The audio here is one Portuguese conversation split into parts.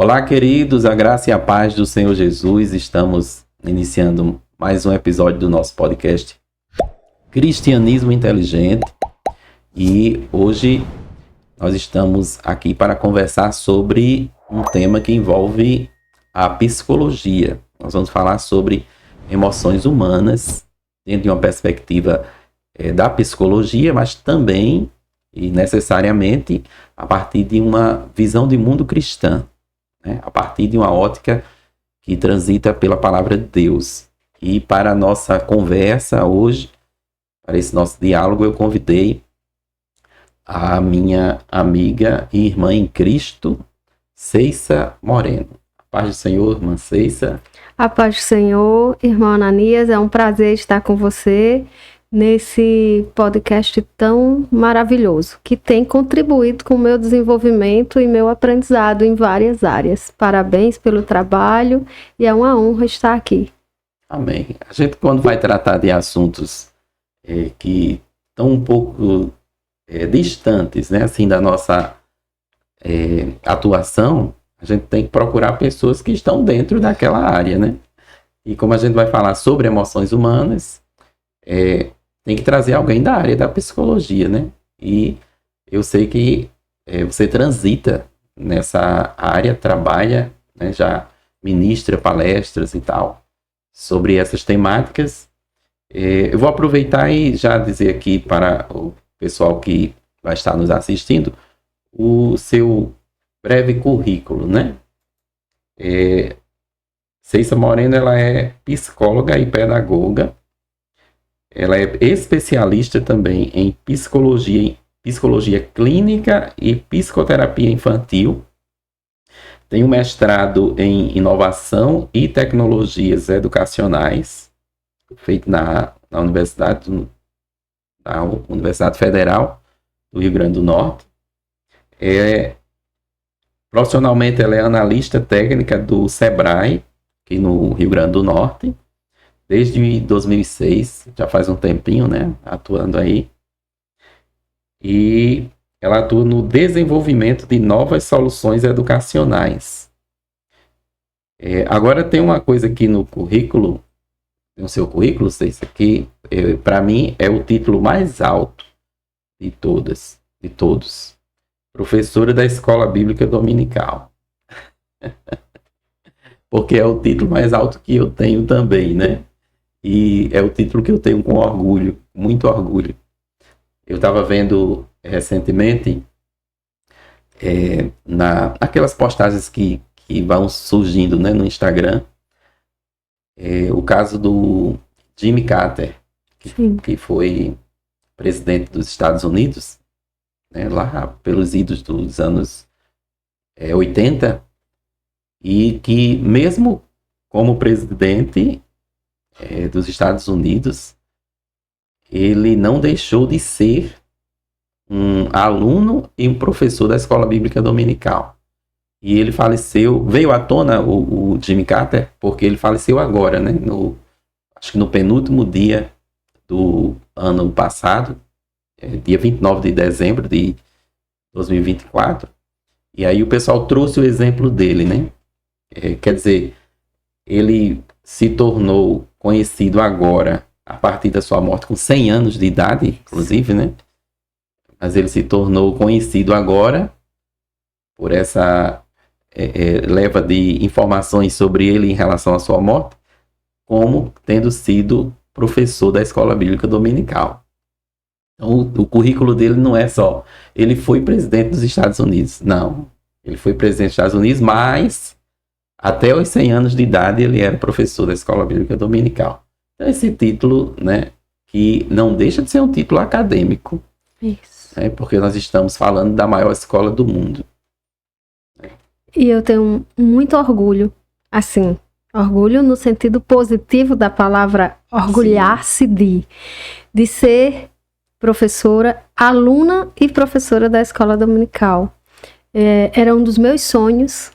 Olá, queridos, a graça e a paz do Senhor Jesus. Estamos iniciando mais um episódio do nosso podcast Cristianismo Inteligente. E hoje nós estamos aqui para conversar sobre um tema que envolve a psicologia. Nós vamos falar sobre emoções humanas dentro de uma perspectiva da psicologia, mas também e necessariamente a partir de uma visão de mundo cristã, né? A partir de uma ótica que transita pela palavra de Deus. E para a nossa conversa hoje, para esse nosso diálogo, eu convidei a minha amiga e irmã em Cristo, Ceissa Moreno. A paz do Senhor, irmã Ceissa. A paz do Senhor, irmão Ananias, é um prazer estar com você nesse podcast tão maravilhoso, que tem contribuído com o meu desenvolvimento e meu aprendizado em várias áreas. Parabéns pelo trabalho e é uma honra estar aqui. Amém. A gente, quando vai tratar de assuntos que estão um pouco distantes, né, assim, da nossa atuação, a gente tem que procurar pessoas que estão dentro daquela área, né? E como a gente vai falar sobre emoções humanas, tem que trazer alguém da área da psicologia, né? E eu sei que você transita nessa área, trabalha, né, já ministra palestras e tal, sobre essas temáticas. Eu vou aproveitar e já dizer aqui para o pessoal que vai estar nos assistindo o seu breve currículo, né? Ceissa Moreno, ela é psicóloga e pedagoga. Ela é especialista também em psicologia clínica e psicoterapia infantil. Tem um mestrado em inovação e tecnologias educacionais, feito na Universidade Federal do Rio Grande do Norte. Profissionalmente, ela é analista técnica do Sebrae, aqui no Rio Grande do Norte, desde 2006, já faz um tempinho, né, atuando aí. E ela atua no desenvolvimento de novas soluções educacionais. Agora tem uma coisa aqui no currículo, no seu currículo, Ceissa, que para mim é o título mais alto de todos. Professora da Escola Bíblica Dominical. Porque é o título mais alto que eu tenho também, né? E é o título que eu tenho com orgulho, muito orgulho. Eu estava vendo recentemente, naquelas postagens que vão surgindo, né, no Instagram, o caso do Jimmy Carter, que foi presidente dos Estados Unidos, né, lá pelos idos dos anos 80, e que mesmo como presidente dos Estados Unidos, ele não deixou de ser um aluno e um professor da Escola Bíblica Dominical. E ele faleceu, veio à tona o Jimmy Carter, porque ele faleceu agora, né? Acho que no penúltimo dia do ano passado, dia 29 de dezembro de 2024. E aí o pessoal trouxe o exemplo dele, né? Quer dizer, ele se tornou conhecido agora, a partir da sua morte, com 100 anos de idade, inclusive, né? Mas ele se tornou conhecido agora por essa leva de informações sobre ele em relação à sua morte, como tendo sido professor da Escola Bíblica Dominical. Então, o currículo dele não é só ele foi presidente dos Estados Unidos. Não, ele foi presidente dos Estados Unidos, mas até os 100 anos de idade ele era professor da Escola Bíblica Dominical. Então, esse título, né, que não deixa de ser um título acadêmico. Isso. Porque nós estamos falando da maior escola do mundo. E eu tenho muito orgulho, assim, orgulho no sentido positivo da palavra orgulhar-se de ser professora, aluna e professora da Escola Dominical. Era um dos meus sonhos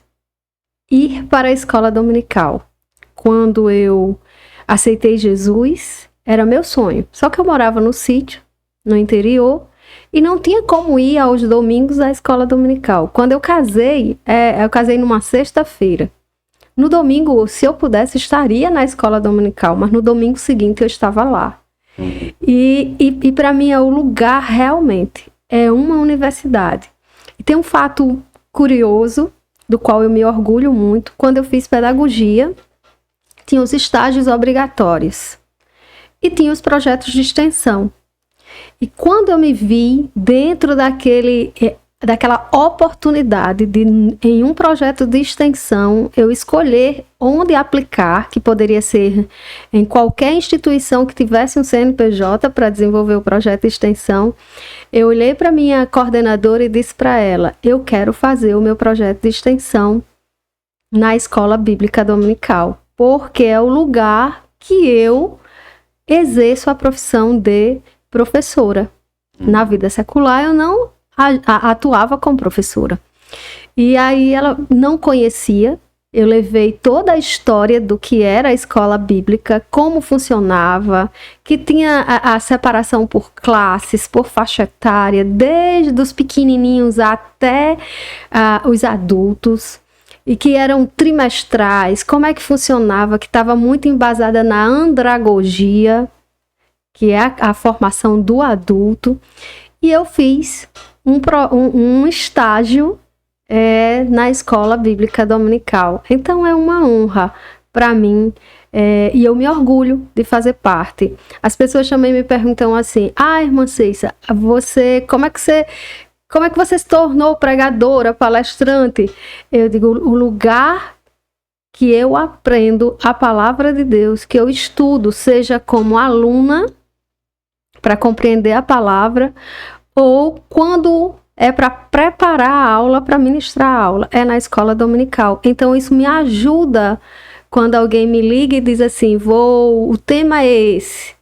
ir para a Escola Dominical. Quando eu aceitei Jesus, era meu sonho. Só que eu morava no sítio, no interior, e não tinha como ir aos domingos à escola dominical. Quando eu casei numa sexta-feira. No domingo, se eu pudesse, estaria na escola dominical, mas no domingo seguinte eu estava lá. E para mim o lugar realmente é uma universidade. E tem um fato curioso, do qual eu me orgulho muito. Quando eu fiz pedagogia, tinha os estágios obrigatórios e tinha os projetos de extensão. E quando eu me vi dentro daquela oportunidade de, em um projeto de extensão, eu escolher onde aplicar, que poderia ser em qualquer instituição que tivesse um CNPJ para desenvolver o projeto de extensão, eu olhei para minha coordenadora e disse para ela: eu quero fazer o meu projeto de extensão na escola bíblica dominical, porque é o lugar que eu exerço a profissão de professora. Na vida secular eu não atuava como professora. E aí ela não conhecia, eu levei toda a história do que era a escola bíblica, como funcionava, que tinha a separação por classes, por faixa etária, desde os pequenininhos até os adultos, e que eram trimestrais, como é que funcionava, que estava muito embasada na andragogia, que é a formação do adulto. E eu fiz um estágio na escola bíblica dominical. Então é uma honra para mim, e eu me orgulho de fazer parte. As pessoas também me perguntam assim: irmã Ceissa, como é que você se tornou pregadora, palestrante? Eu digo: o lugar que eu aprendo a palavra de Deus, que eu estudo, seja como aluna para compreender a palavra, ou quando é para preparar a aula, para ministrar a aula, é na escola dominical. Então isso me ajuda quando alguém me liga e diz assim: o tema é esse.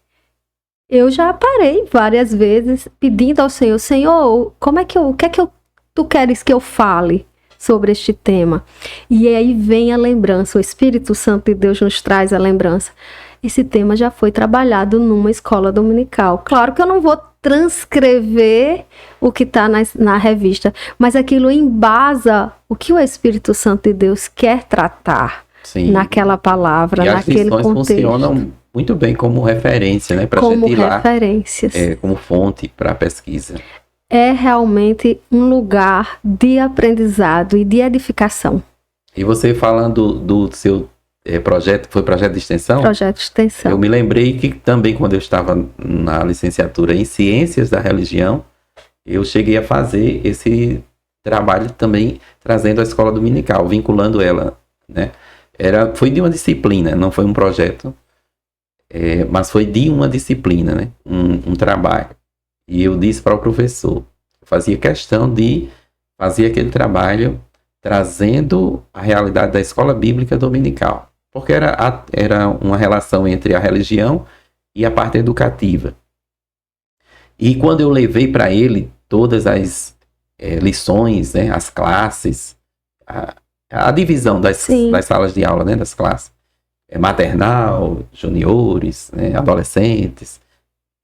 Eu já parei várias vezes pedindo ao Senhor: Senhor, o que é que tu queres que eu fale sobre este tema? E aí vem a lembrança, o Espírito Santo de Deus nos traz a lembrança. Esse tema já foi trabalhado numa escola dominical. Claro que eu não vou transcrever o que está na revista, mas aquilo embasa o que o Espírito Santo de Deus quer tratar. Sim. Naquela palavra, e naquele contexto. As lições funcionam muito bem como referência, né? Para a gente ir lá, como fonte para a pesquisa. É realmente um lugar de aprendizado e de edificação. E você falando do seu projeto, foi projeto de extensão? Projeto de extensão. Eu me lembrei que também quando eu estava na licenciatura em Ciências da Religião, eu cheguei a fazer esse trabalho também trazendo a escola dominical, vinculando ela, né? Foi de uma disciplina, não foi um projeto, mas foi de uma disciplina, né? Um trabalho. E eu disse para o professor, eu fazia questão de fazer aquele trabalho trazendo a realidade da escola bíblica dominical, porque era uma relação entre a religião e a parte educativa. E quando eu levei para ele todas as lições, né, as classes, a divisão das salas de aula, né, das classes, maternal, juniores, né, adolescentes,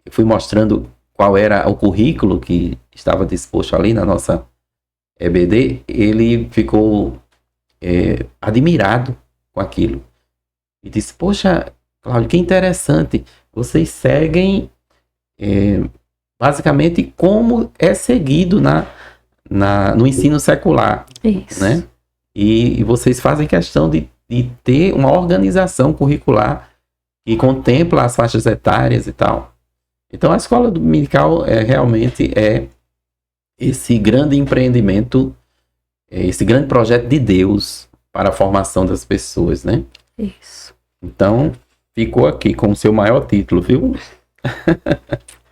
eu fui mostrando qual era o currículo que estava disposto ali na nossa EBD, ele ficou admirado com aquilo. E disse: poxa, Cláudio, que interessante, vocês seguem basicamente como é seguido no ensino secular. Isso. Né? E vocês fazem questão de ter uma organização curricular que contempla as faixas etárias e tal. Então a escola dominical realmente é esse grande empreendimento, esse grande projeto de Deus para a formação das pessoas, né? Isso. Então, ficou aqui com o seu maior título, viu?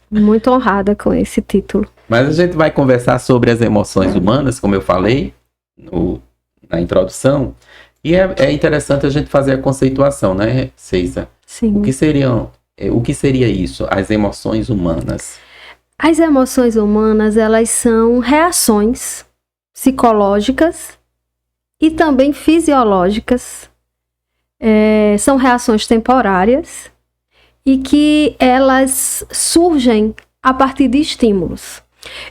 Muito honrada com esse título. Mas a gente vai conversar sobre as emoções humanas, como eu falei na introdução, e é interessante a gente fazer a conceituação, né, Ceissa? Sim. O que seria isso, as emoções humanas? As emoções humanas, elas são reações psicológicas e também fisiológicas. São reações temporárias e que elas surgem a partir de estímulos.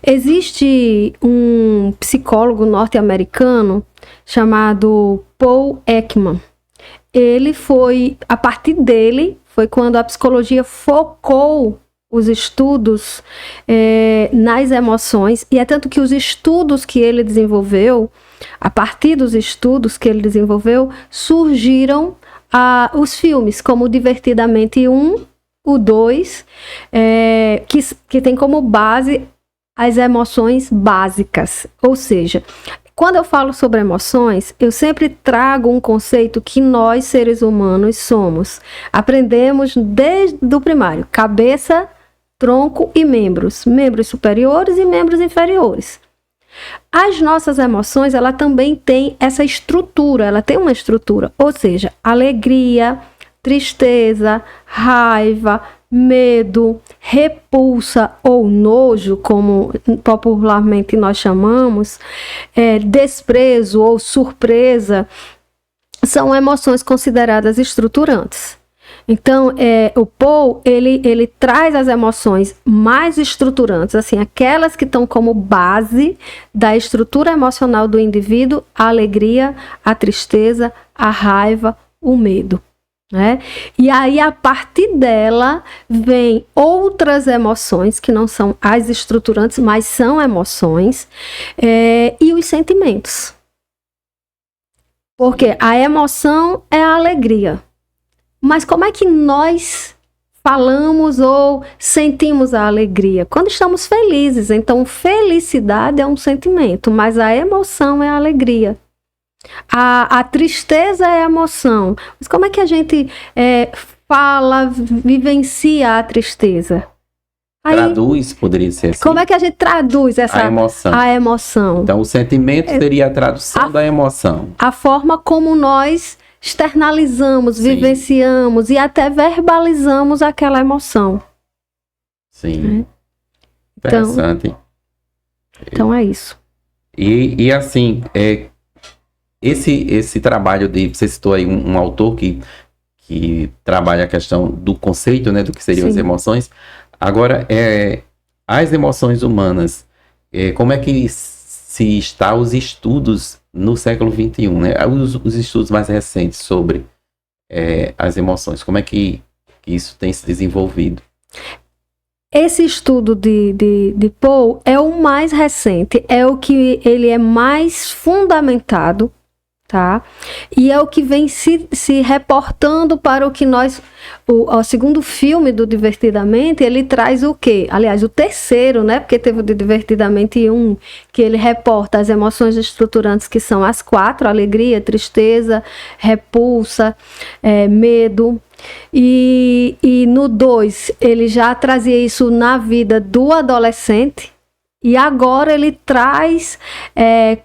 Existe um psicólogo norte-americano chamado Paul Ekman. A partir dele, foi quando a psicologia focou os estudos nas emoções, e é tanto que os estudos que ele desenvolveu, a partir dos estudos que ele desenvolveu, surgiram os filmes, como Divertidamente 1, o 2, que tem como base as emoções básicas. Ou seja, quando eu falo sobre emoções, eu sempre trago um conceito que nós, seres humanos, somos. Aprendemos desde o primário: cabeça, tronco e membros. Membros superiores e membros inferiores. As nossas emoções, ela também tem essa estrutura, ela tem uma estrutura. Ou seja, alegria, tristeza, raiva, medo, repulsa ou nojo, como popularmente nós chamamos, desprezo ou surpresa, são emoções consideradas estruturantes. Então, o Paul, ele traz as emoções mais estruturantes, assim, aquelas que estão como base da estrutura emocional do indivíduo: a alegria, a tristeza, a raiva, o medo. Né? E aí, a partir dela, vem outras emoções que não são as estruturantes, mas são emoções, e os sentimentos. Porque a emoção é a alegria. Mas como é que nós falamos ou sentimos a alegria? Quando estamos felizes. Então, felicidade é um sentimento, mas a emoção é a alegria. A tristeza é a emoção. Mas como é que a gente vivencia a tristeza? Traduz, poderia ser assim. Como é que a gente traduz a emoção? Então, o sentimento seria a tradução da emoção. A forma como nós externalizamos, vivenciamos e até verbalizamos aquela emoção. Sim. Interessante. Então é isso. E assim, esse trabalho você citou aí um autor que trabalha a questão do conceito, né, do que seriam as emoções. Agora, as emoções humanas, como é que se está os estudos no século XXI, né? Os estudos mais recentes sobre as emoções, como é que isso tem se desenvolvido? Esse estudo de Paul é o mais recente, é o que ele é mais fundamentado, tá? E é o que vem se reportando para o que o segundo filme do Divertidamente, ele traz o quê? Aliás, o terceiro, né? Porque teve o de Divertidamente 1, que ele reporta as emoções estruturantes, que são as 4, alegria, tristeza, repulsa, medo. E no 2, ele já trazia isso na vida do adolescente, e agora ele traz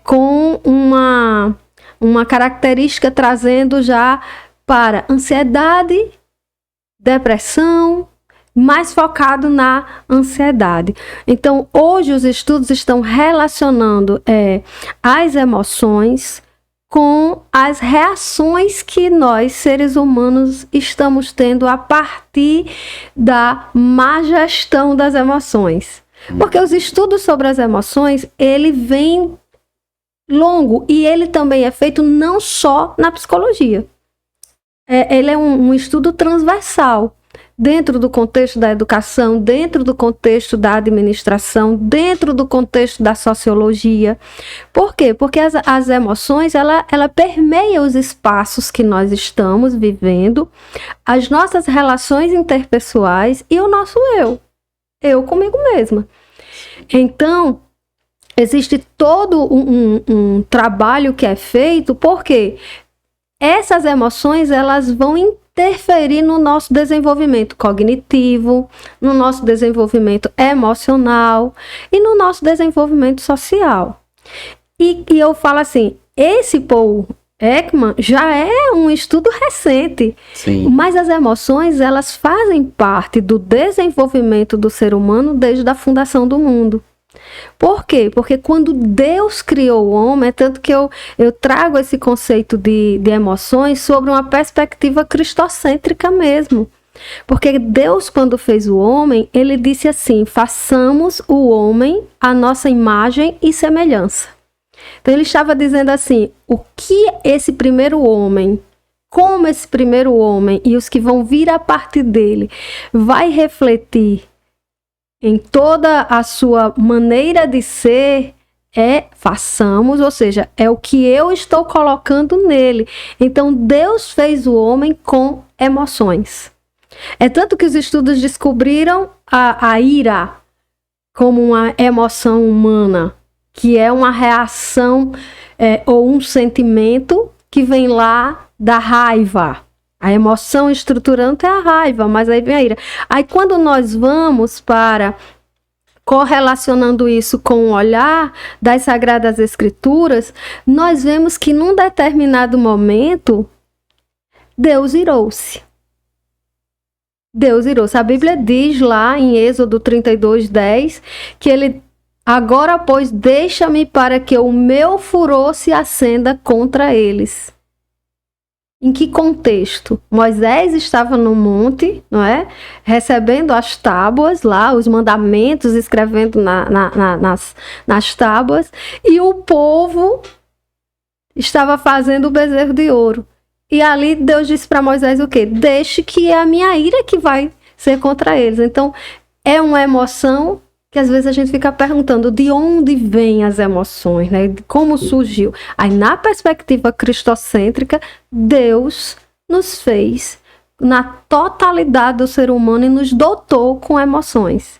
com uma característica, trazendo já para ansiedade, depressão, mais focado na ansiedade. Então, hoje os estudos estão relacionando as emoções com as reações que nós, seres humanos, estamos tendo a partir da má gestão das emoções. Porque os estudos sobre as emoções, ele vem longo, e ele também é feito não só na psicologia. Ele é um estudo transversal, dentro do contexto da educação, dentro do contexto da administração, dentro do contexto da sociologia. Por quê? Porque as emoções, ela permeia os espaços que nós estamos vivendo, as nossas relações interpessoais e o nosso eu comigo mesma. Então, existe todo um trabalho que é feito, porque essas emoções, elas vão interferir no nosso desenvolvimento cognitivo, no nosso desenvolvimento emocional e no nosso desenvolvimento social. E eu falo assim, esse Paul Ekman já é um estudo recente. Sim. Mas as emoções, elas fazem parte do desenvolvimento do ser humano desde a fundação do mundo. Por quê? Porque quando Deus criou o homem, é tanto que eu trago esse conceito de emoções sobre uma perspectiva cristocêntrica mesmo. Porque Deus, quando fez o homem, ele disse assim: façamos o homem à nossa imagem e semelhança. Então ele estava dizendo assim, o que esse primeiro homem, como esse primeiro homem e os que vão vir a partir dele vai refletir em toda a sua maneira de ser, façamos, ou seja, é o que eu estou colocando nele. Então Deus fez o homem com emoções. É tanto que os estudos descobriram a ira como uma emoção humana, que é uma reação ou um sentimento que vem lá da raiva. A emoção estruturante é a raiva, mas aí vem a ira. Aí quando nós vamos para correlacionando isso com o olhar das Sagradas Escrituras, nós vemos que num determinado momento, Deus irou-se. Deus irou-se. A Bíblia diz lá em Êxodo 32:10 que ele, agora pois deixa-me para que o meu furor se acenda contra eles. Em que contexto? Moisés estava no monte, não é? Recebendo as tábuas lá, os mandamentos, escrevendo nas tábuas, e o povo estava fazendo o bezerro de ouro. E ali Deus disse para Moisés o quê? Deixe que é a minha ira que vai ser contra eles. Então, é uma emoção que às vezes a gente fica perguntando de onde vêm as emoções, né? Como surgiu. Aí, na perspectiva cristocêntrica, Deus nos fez na totalidade do ser humano e nos dotou com emoções.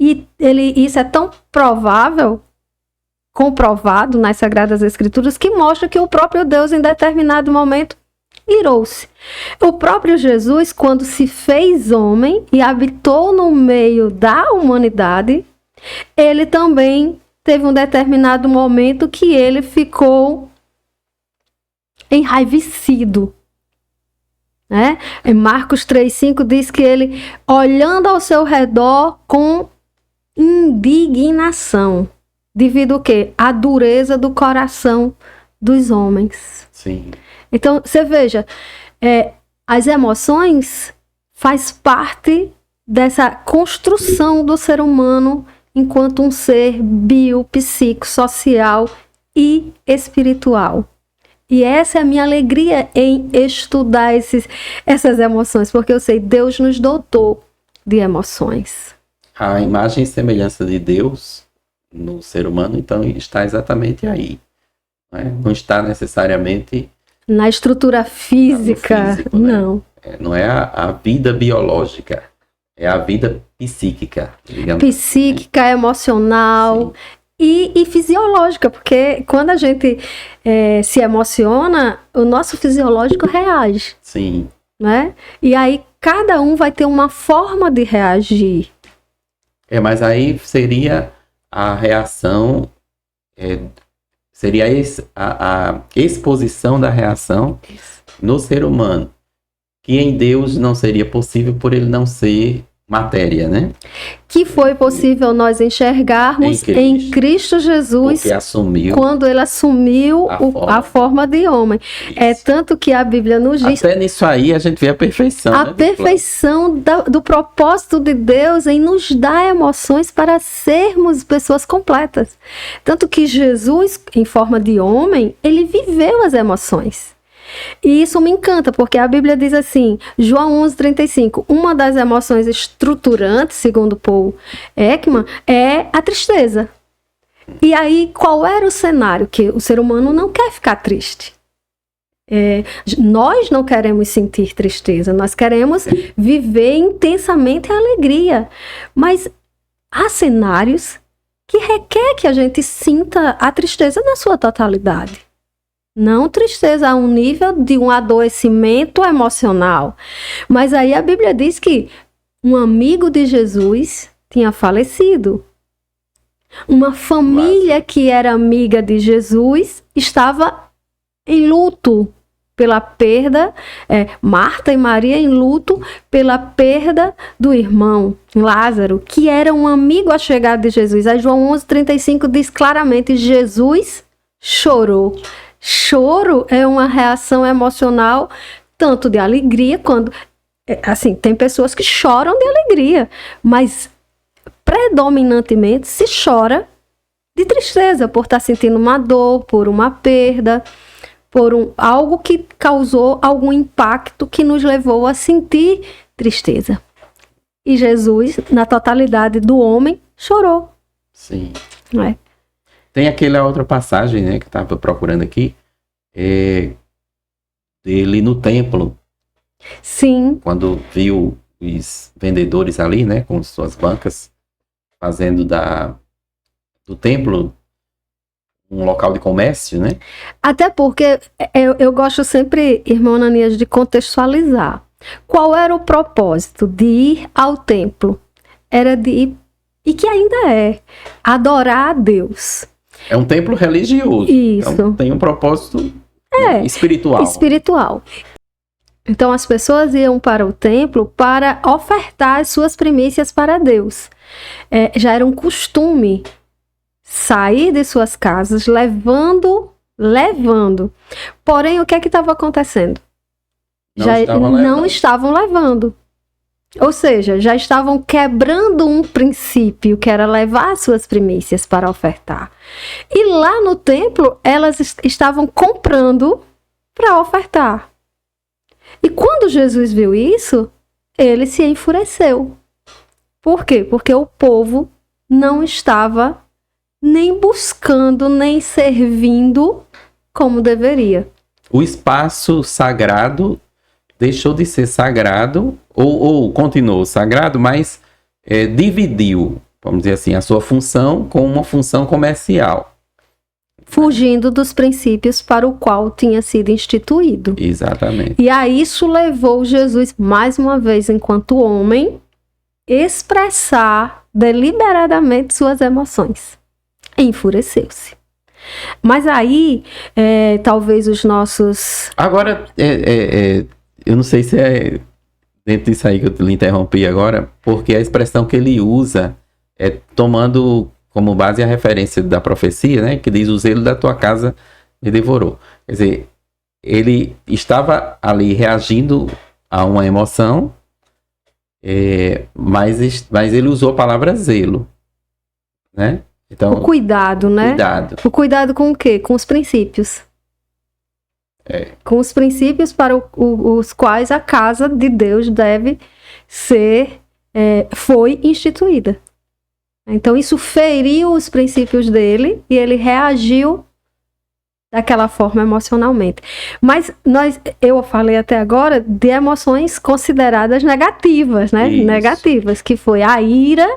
E isso é tão provável, comprovado nas Sagradas Escrituras, que mostra que o próprio Deus, em determinado momento, irou-se. O próprio Jesus, quando se fez homem e habitou no meio da humanidade, ele também teve um determinado momento que ele ficou enraivecido. Né? Em Marcos 3,5 diz que ele, olhando ao seu redor com indignação, devido ao quê? À dureza do coração dos homens. Sim. Então, você veja, as emoções faz parte dessa construção do ser humano enquanto um ser biopsicossocial e espiritual. E essa é a minha alegria em estudar essas emoções, porque eu sei, Deus nos dotou de emoções. A imagem e semelhança de Deus no ser humano, então, está exatamente aí. Não está necessariamente na estrutura física, físico, né? não. Não é a vida biológica, é a vida psíquica. Psíquica, emocional e fisiológica, porque quando a gente se emociona, o nosso fisiológico reage. Sim. Né? E aí cada um vai ter uma forma de reagir. Mas aí seria a reação... seria a exposição da reação no ser humano, que em Deus não seria possível por ele não ser matéria, né? Que foi possível nós enxergarmos em Cristo Jesus, quando ele assumiu a forma de homem. Isso. Tanto que a Bíblia nos diz... Até nisso aí a gente vê a perfeição. A perfeição do propósito de Deus em nos dar emoções para sermos pessoas completas. Tanto que Jesus, em forma de homem, ele viveu as emoções. E isso me encanta, porque a Bíblia diz assim, João 11:35, uma das emoções estruturantes, segundo Paul Ekman, é a tristeza. E aí, qual era o cenário? Que o ser humano não quer ficar triste. Nós não queremos sentir tristeza, nós queremos viver intensamente a alegria. Mas há cenários que requer que a gente sinta a tristeza na sua totalidade. Não tristeza a um nível de um adoecimento emocional. Mas aí a Bíblia diz que um amigo de Jesus tinha falecido. Uma família que era amiga de Jesus estava em luto pela perda, Marta e Maria em luto pela perda do irmão Lázaro, que era um amigo achegado de Jesus. Aí João 11:35 diz claramente, Jesus chorou. Choro é uma reação emocional tanto de alegria, quando assim, tem pessoas que choram de alegria, mas predominantemente se chora de tristeza, por estar sentindo uma dor, por uma perda, por algo que causou algum impacto que nos levou a sentir tristeza. E Jesus, na totalidade do homem, chorou. Sim. É. Tem aquela outra passagem, né, que eu estava procurando aqui, dele no templo. Sim. Quando viu os vendedores ali, né, com suas bancas, fazendo do templo um local de comércio, né? Até porque eu gosto sempre, irmão Ananias, de contextualizar. Qual era o propósito de ir ao templo? Era de ir, e que ainda é, adorar a Deus. É um templo religioso. Isso. Então, tem um propósito espiritual. Espiritual. Então as pessoas iam para o templo para ofertar as suas primícias para Deus. Já era um costume sair de suas casas levando. Porém, o que é que estava acontecendo? Não estavam levando. Ou seja, já estavam quebrando um princípio, que era levar as suas primícias para ofertar. E lá no templo, elas estavam comprando para ofertar. E quando Jesus viu isso, ele se enfureceu. Por quê? Porque o povo não estava nem buscando, nem servindo como deveria. O espaço sagrado deixou de ser sagrado, ou continuou sagrado, mas dividiu, vamos dizer assim, a sua função com uma função comercial. Fugindo dos princípios para o qual tinha sido instituído. Exatamente. E a isso levou Jesus, mais uma vez, enquanto homem, expressar deliberadamente suas emoções. Enfureceu-se. Mas aí, talvez os nossos... Agora, eu não sei se é dentro disso aí que eu lhe interrompi agora, porque a expressão que ele usa é tomando como base a referência da profecia, né, que diz: o zelo da tua casa me devorou. Quer dizer, ele estava ali reagindo a uma emoção, mas ele usou a palavra zelo, né? Então, o cuidado, né? Cuidado. O cuidado com o quê? Com os princípios. Com os princípios para os quais a casa de Deus deve ser, foi instituída. Então isso feriu os princípios dele e ele reagiu daquela forma emocionalmente. Mas eu falei até agora de emoções consideradas negativas, né? Isso. Negativas, que foi a ira,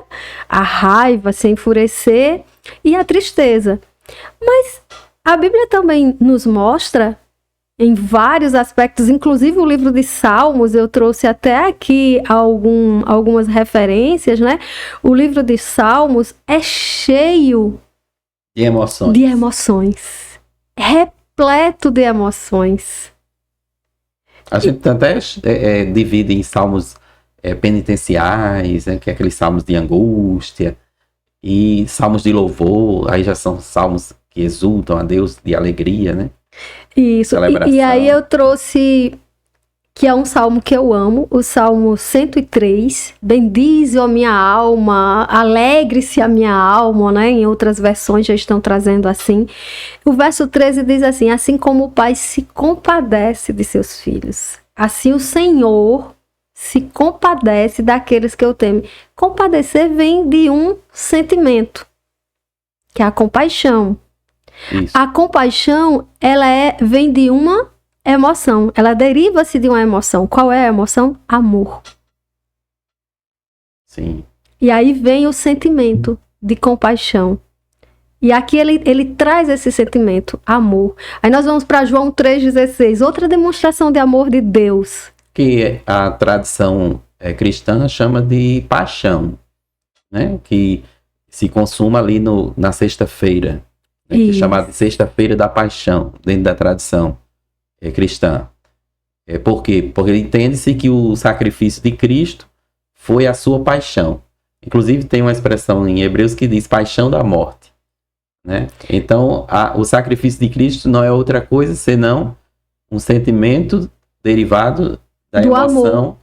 a raiva, se enfurecer e a tristeza. Mas a Bíblia também nos mostra em vários aspectos, inclusive o livro de Salmos, eu trouxe até aqui algumas referências, né? O livro de Salmos é cheio de emoções. Repleto de emoções. A gente até divide em salmos penitenciais, né, que é aqueles salmos de angústia, e salmos de louvor, aí já são salmos que exultam a Deus, de alegria, né? Isso, e aí eu trouxe, que é um salmo que eu amo, o Salmo 103, bendize a minha alma, alegre-se a minha alma, né? Em outras versões já estão trazendo assim. O verso 13 diz assim: assim como o pai se compadece de seus filhos, assim o Senhor se compadece daqueles que o temem. Compadecer vem de um sentimento, que é a compaixão. Isso. A compaixão, ela vem de uma emoção, ela deriva-se de uma emoção. Qual é a emoção? Amor. Sim. E aí vem o sentimento de compaixão. E aqui ele traz esse sentimento, amor. Aí nós vamos para João 3,16, outra demonstração de amor de Deus. Que a tradição cristã chama de paixão, né? Que se consuma ali na sexta-feira, né? Que é chamada de sexta-feira da paixão, dentro da tradição cristã. Por quê? Porque entende-se que o sacrifício de Cristo foi a sua paixão. Inclusive tem uma expressão em Hebreus que diz paixão da morte, né? Então o sacrifício de Cristo não é outra coisa senão um sentimento derivado da emoção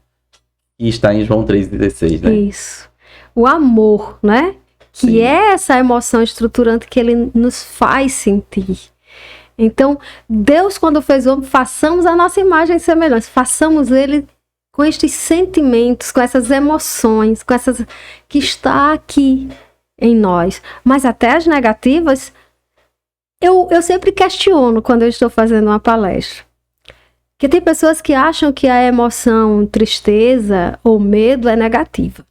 que está em João 3,16, né? Isso. O amor, né? Que Sim. é essa emoção estruturante que ele nos faz sentir. Então, Deus, quando fez o homem, façamos a nossa imagem e semelhança. Façamos ele com estes sentimentos, com essas emoções, com essas que está aqui em nós. Mas até as negativas, eu sempre questiono quando eu estou fazendo uma palestra. Porque tem pessoas que acham que a emoção tristeza ou medo é negativa.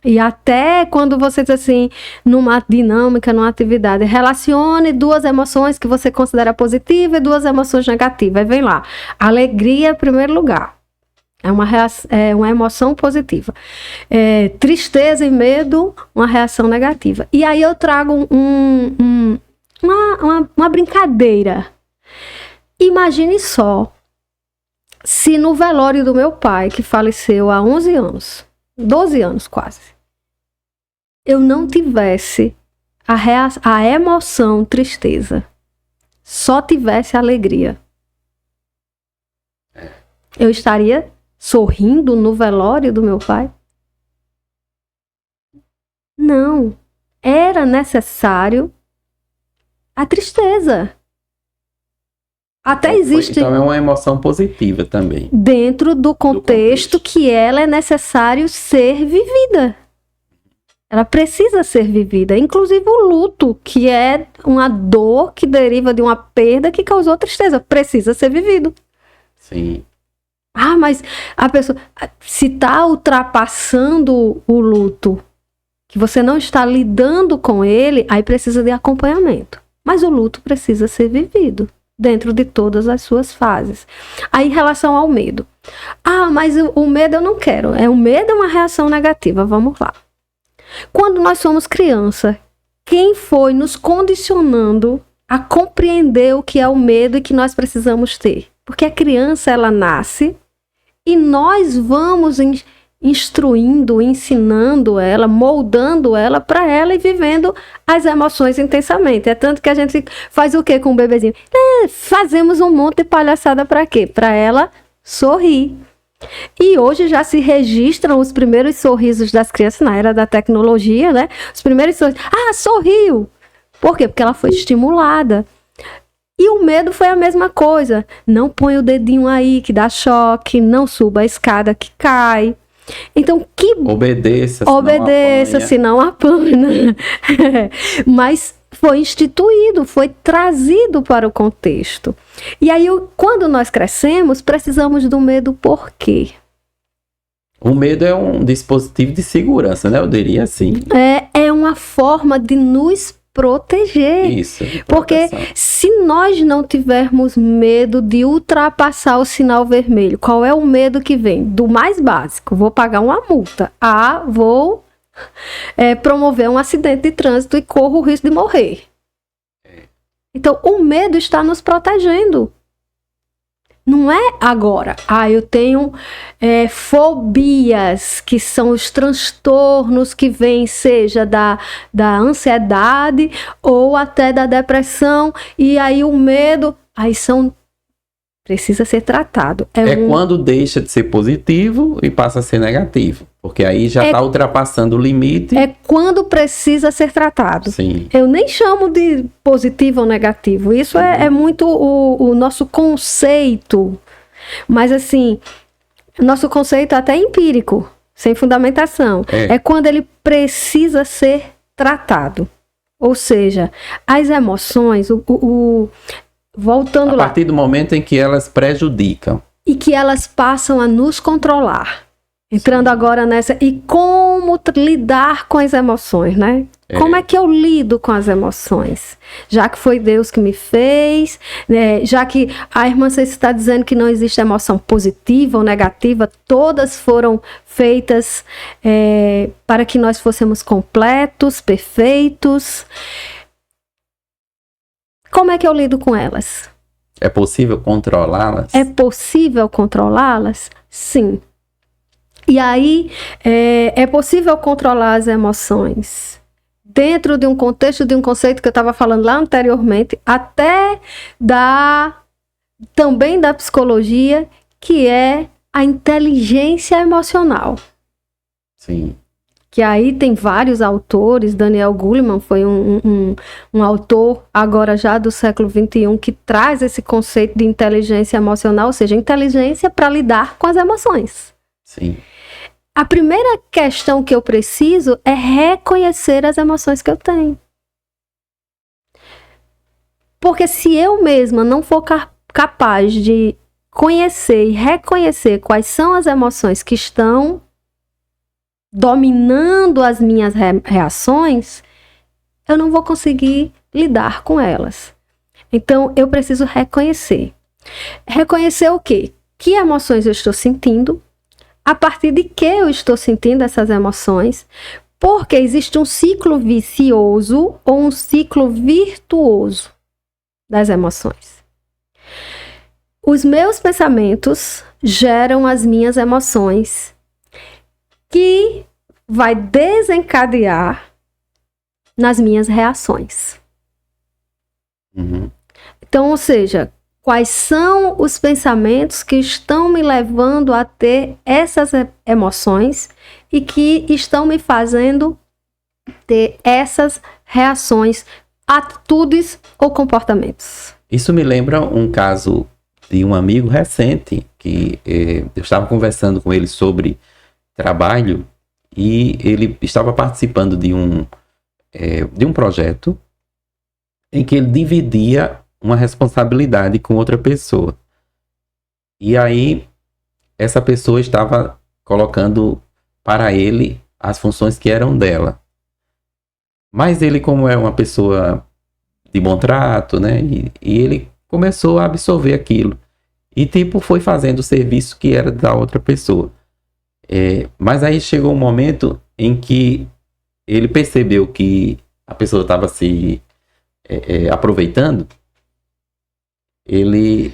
E até quando você diz assim, numa dinâmica, numa atividade, relacione duas emoções que você considera positivas e duas emoções negativas. Aí vem lá, alegria em primeiro lugar. É uma emoção positiva. Tristeza e medo, uma reação negativa. E aí eu trago uma brincadeira. Imagine só, se no velório do meu pai, que faleceu há 11 anos, 12 anos quase, eu não tivesse a emoção tristeza, só tivesse alegria. Eu estaria sorrindo no velório do meu pai? Não. Era necessário a tristeza. Até existe... Então é uma emoção positiva também. Dentro do contexto que ela é necessário ser vivida. Ela precisa ser vivida. Inclusive o luto, que é uma dor que deriva de uma perda que causou tristeza. Precisa ser vivido. Sim. Ah, mas a pessoa... Se está ultrapassando o luto, que você não está lidando com ele, aí precisa de acompanhamento. Mas o luto precisa ser vivido dentro de todas as suas fases. Aí, em relação ao medo. Ah, mas o medo eu não quero. O medo é uma reação negativa. Vamos lá. Quando nós somos criança, quem foi nos condicionando a compreender o que é o medo e que nós precisamos ter? Porque a criança, ela nasce e nós vamos instruindo, ensinando ela, moldando ela para ela e vivendo as emoções intensamente. É tanto que a gente faz o que com o bebezinho? Fazemos um monte de palhaçada para quê? Para ela sorrir. E hoje já se registram os primeiros sorrisos das crianças na era da tecnologia, né? Os primeiros sorrisos. Ah, sorriu! Por quê? Porque ela foi estimulada. E o medo foi a mesma coisa. Não põe o dedinho aí que dá choque, não suba a escada que cai. Então, obedeça, senão apanha. Mas foi instituído, foi trazido para o contexto. E aí, quando nós crescemos, precisamos do medo por quê? O medo é um dispositivo de segurança, né? Eu diria assim. É uma forma de nos proteger. Isso. Porque se nós não tivermos medo de ultrapassar o sinal vermelho, qual é o medo que vem? Do mais básico, vou pagar uma multa. Vou promover um acidente de trânsito e corro o risco de morrer. Então, o medo está nos protegendo. Não é agora, eu tenho fobias, que são os transtornos que vêm, seja da ansiedade ou até da depressão, e aí o medo, precisa ser tratado. Quando deixa de ser positivo e passa a ser negativo, porque aí já está ultrapassando o limite. É quando precisa ser tratado. Sim. Eu nem chamo de positivo ou negativo, isso é muito o nosso conceito, mas assim, nosso conceito é até empírico, sem fundamentação. É quando ele precisa ser tratado, ou seja, as emoções, voltando lá. A partir do momento em que elas prejudicam. E que elas passam a nos controlar. Entrando agora nessa. E como lidar com as emoções, né? Como é que eu lido com as emoções? Já que foi Deus que me fez, né? Já que a irmã Ceci está dizendo que não existe emoção positiva ou negativa, todas foram feitas para que nós fôssemos completos, perfeitos. Como é que eu lido com elas? É possível controlá-las? É possível controlá-las? Sim. E aí, é possível controlar as emoções dentro de um contexto, de um conceito que eu estava falando lá anteriormente, até também da psicologia, que é a inteligência emocional. Sim. Que aí tem vários autores, Daniel Goleman foi um autor agora já do século XXI que traz esse conceito de inteligência emocional, ou seja, inteligência para lidar com as emoções. Sim. A primeira questão que eu preciso é reconhecer as emoções que eu tenho. Porque se eu mesma não for capaz de conhecer e reconhecer quais são as emoções que estão dominando as minhas reações, eu não vou conseguir lidar com elas. Então, eu preciso reconhecer. Reconhecer o quê? Que emoções eu estou sentindo, a partir de que eu estou sentindo essas emoções, porque existe um ciclo vicioso ou um ciclo virtuoso das emoções. Os meus pensamentos geram as minhas emoções, que vai desencadear nas minhas reações. Uhum. Então, ou seja, quais são os pensamentos que estão me levando a ter essas emoções e que estão me fazendo ter essas reações, atitudes ou comportamentos? Isso me lembra um caso de um amigo recente que eu estava conversando com ele sobre trabalho e ele estava participando de um projeto em que ele dividia uma responsabilidade com outra pessoa. E aí essa pessoa estava colocando para ele as funções que eram dela. Mas ele, como é uma pessoa de bom trato, né? E ele começou a absorver aquilo. E tipo, foi fazendo o serviço que era da outra pessoa. Mas aí chegou um momento em que ele percebeu que a pessoa estava se aproveitando. Ele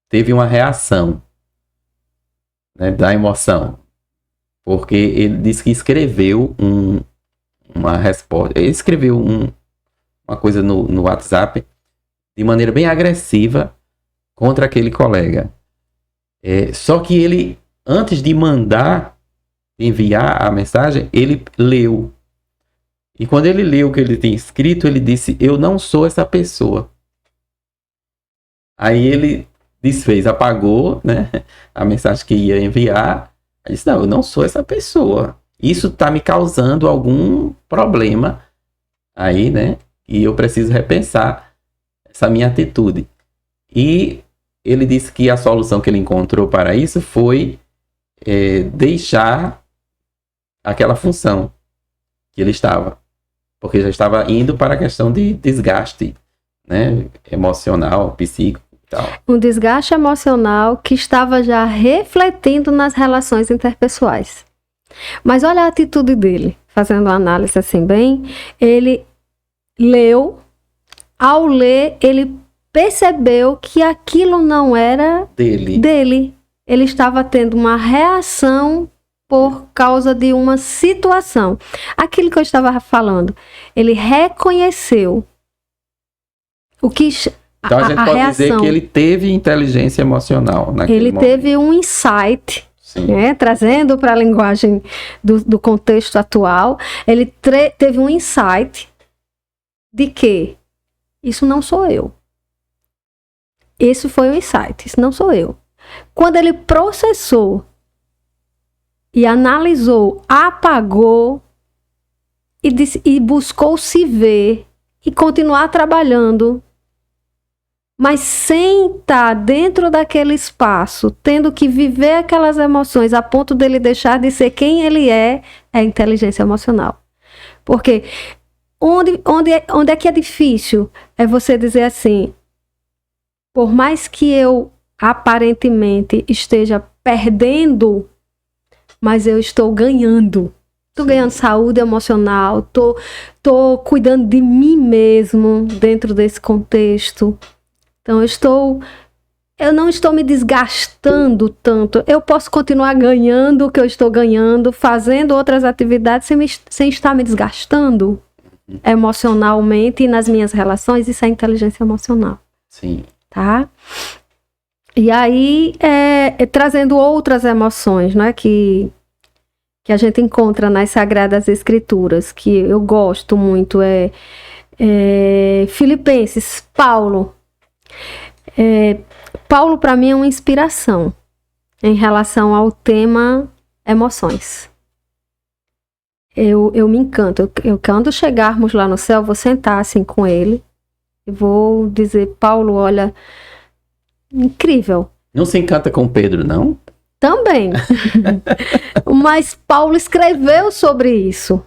teve uma reação, né, da emoção, porque ele disse que escreveu uma resposta. Ele escreveu uma coisa no WhatsApp de maneira bem agressiva contra aquele colega. Só que ele, antes de enviar a mensagem, ele leu. E quando ele leu o que ele tinha escrito, ele disse: eu não sou essa pessoa. Aí ele desfez, apagou, né, a mensagem que ia enviar. Ele disse: não, eu não sou essa pessoa. Isso está me causando algum problema aí, né? E eu preciso repensar essa minha atitude. E ele disse que a solução que ele encontrou para isso foi deixar aquela função que ele estava. Porque já estava indo para a questão de desgaste, né, emocional, psíquico e tal. Um desgaste emocional que estava já refletindo nas relações interpessoais. Mas olha a atitude dele, fazendo uma análise assim bem, ele leu, ao ler, ele percebeu que aquilo não era dele. Ele estava tendo uma reação por causa de uma situação. Aquilo que eu estava falando, ele reconheceu o que então a gente pode reação, dizer que ele teve inteligência emocional naquele momento. Teve um insight, né, trazendo para a linguagem do contexto atual, ele teve um insight de que isso não sou eu. Esse foi o insight, isso não sou eu. Quando ele processou e analisou, apagou e buscou se ver e continuar trabalhando, mas sem estar dentro daquele espaço, tendo que viver aquelas emoções a ponto dele deixar de ser quem ele é inteligência emocional. Porque onde é que é difícil? É você dizer assim: por mais que eu aparentemente esteja perdendo, mas eu estou ganhando. Estou ganhando saúde emocional, estou cuidando de mim mesmo dentro desse contexto. Então eu não estou me desgastando tanto. Eu posso continuar ganhando o que eu estou ganhando, fazendo outras atividades sem estar me desgastando emocionalmente e nas minhas relações. Isso é inteligência emocional. Sim. Tá? E aí, trazendo outras emoções, né, que a gente encontra nas Sagradas Escrituras, que eu gosto muito, Filipenses, Paulo. Paulo, para mim, é uma inspiração em relação ao tema emoções. Eu me encanto. Quando chegarmos lá no céu, vou sentar assim com ele e vou dizer, Paulo, olha, incrível. Não se encanta com Pedro, não? Também. Mas Paulo escreveu sobre isso.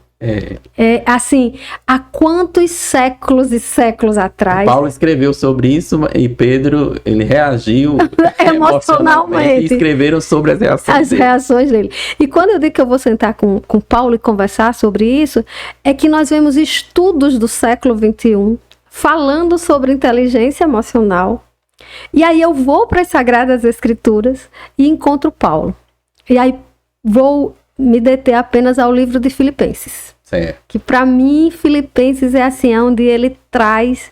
Assim, há quantos séculos e séculos atrás... Paulo escreveu sobre isso e Pedro, ele reagiu emocionalmente e escreveram sobre as reações dele. E quando eu digo que eu vou sentar com Paulo e conversar sobre isso, é que nós vemos estudos do século XXI falando sobre inteligência emocional. E aí eu vou para as Sagradas Escrituras e encontro Paulo. E aí vou me deter apenas ao livro de Filipenses. Certo. Que para mim, Filipenses é assim, onde ele traz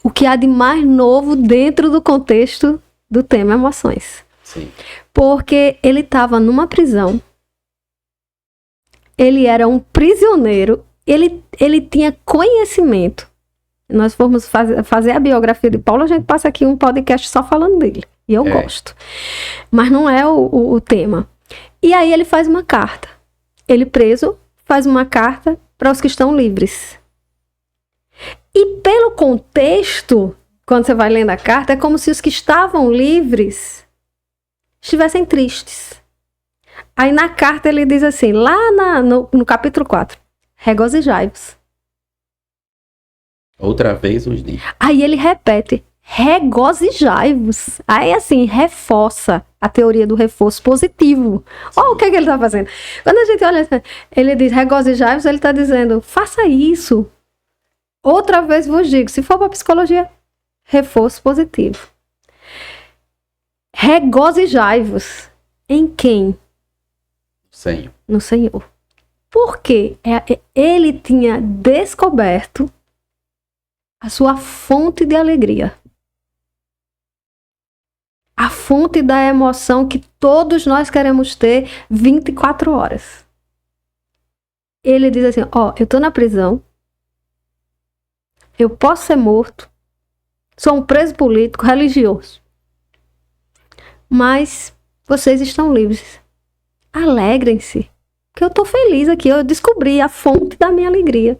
o que há de mais novo dentro do contexto do tema emoções. Sim. Porque ele estava numa prisão, ele era um prisioneiro, ele tinha conhecimento. Nós formos fazer a biografia de Paulo, a gente passa aqui um podcast só falando dele. E eu gosto. Mas não é o tema. E aí ele faz uma carta. Ele preso, faz uma carta para os que estão livres. E pelo contexto, quando você vai lendo a carta, é como se os que estavam livres estivessem tristes. Aí na carta ele diz assim, lá no capítulo 4, regozijai-vos. Outra vez os dias. Aí ele repete, regozijai-vos. Aí assim, reforça a teoria do reforço positivo. Olha o que ele está fazendo. Quando a gente olha, ele diz regozijai-vos, ele está dizendo, faça isso. Outra vez vos digo, se for para psicologia, reforço positivo. Regozijai-vos. Em quem? Senhor. No Senhor. Porque ele tinha descoberto a sua fonte de alegria. A fonte da emoção que todos nós queremos ter 24 horas. Ele diz assim, eu estou na prisão, eu posso ser morto, sou um preso político, religioso, mas vocês estão livres. Alegrem-se, porque eu estou feliz aqui, eu descobri a fonte da minha alegria.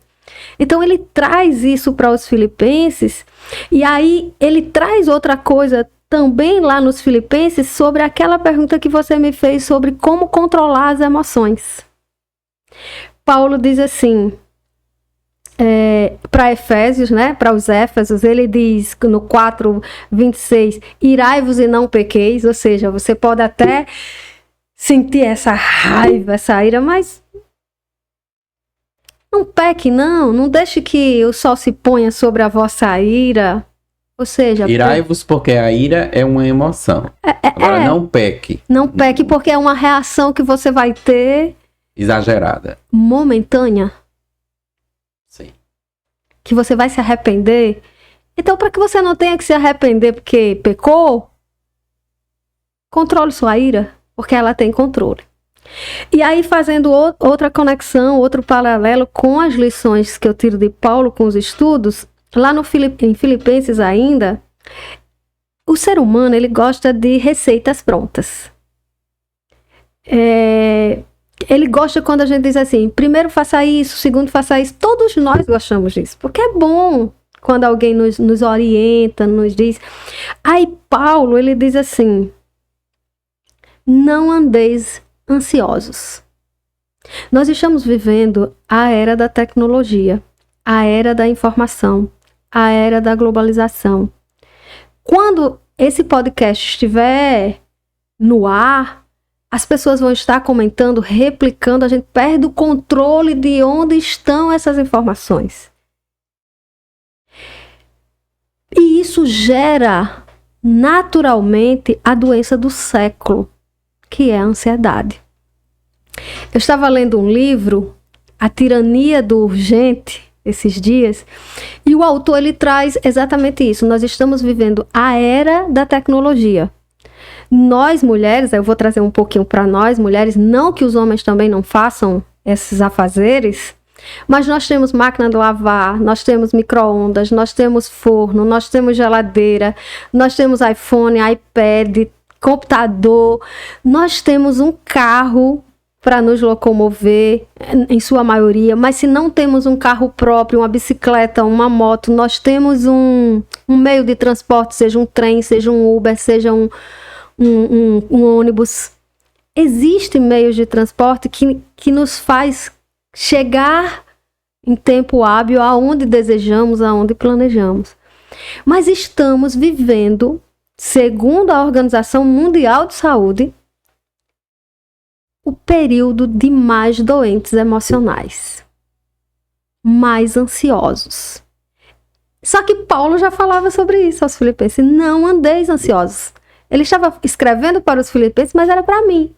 Então ele traz isso para os filipenses, e aí ele traz outra coisa também lá nos Filipenses sobre aquela pergunta que você me fez sobre como controlar as emoções. Paulo diz assim, para Efésios, né, para os Éfesos, ele diz no 4:26, irai-vos e não pequeis, ou seja, você pode até sentir essa raiva, essa ira, mas não peque, não deixe que o sol se ponha sobre a vossa ira. Ou seja... Irai-vos porque a ira é uma emoção. Agora não peque. Não peque porque é uma reação que você vai ter... Exagerada. Momentânea. Sim. Que você vai se arrepender. Então, para que você não tenha que se arrepender porque pecou, controle sua ira, porque ela tem controle. E aí, fazendo outra conexão, outro paralelo com as lições que eu tiro de Paulo com os estudos, lá em Filipenses ainda, o ser humano, ele gosta de receitas prontas. Ele gosta quando a gente diz assim, primeiro faça isso, segundo faça isso. Todos nós gostamos disso, porque é bom quando alguém nos orienta, nos diz. Aí Paulo, ele diz assim, não andeis ansiosos. Nós estamos vivendo a era da tecnologia, a era da informação, a era da globalização. Quando esse podcast estiver no ar, as pessoas vão estar comentando, replicando, a gente perde o controle de onde estão essas informações. E isso gera naturalmente a doença do século, que é a ansiedade. Eu estava lendo um livro, A Tirania do Urgente, esses dias, e o autor ele traz exatamente isso. Nós estamos vivendo a era da tecnologia, Nós mulheres, eu vou trazer um pouquinho para nós mulheres, não que os homens também não façam esses afazeres, mas nós temos máquina de lavar, nós temos micro-ondas, nós temos forno, nós temos geladeira, nós temos iPhone, iPad, computador, nós temos um carro para nos locomover, em sua maioria, mas se não temos um carro próprio, uma bicicleta, uma moto, nós temos um meio de transporte, seja um trem, seja um Uber, seja um ônibus. Existem meios de transporte que nos faz chegar em tempo hábil aonde desejamos, aonde planejamos. Mas estamos vivendo, segundo a Organização Mundial de Saúde, o período de mais doentes emocionais, mais ansiosos. Só que Paulo já falava sobre isso aos Filipenses. Não andeis ansiosos. Ele estava escrevendo para os Filipenses, mas era para mim.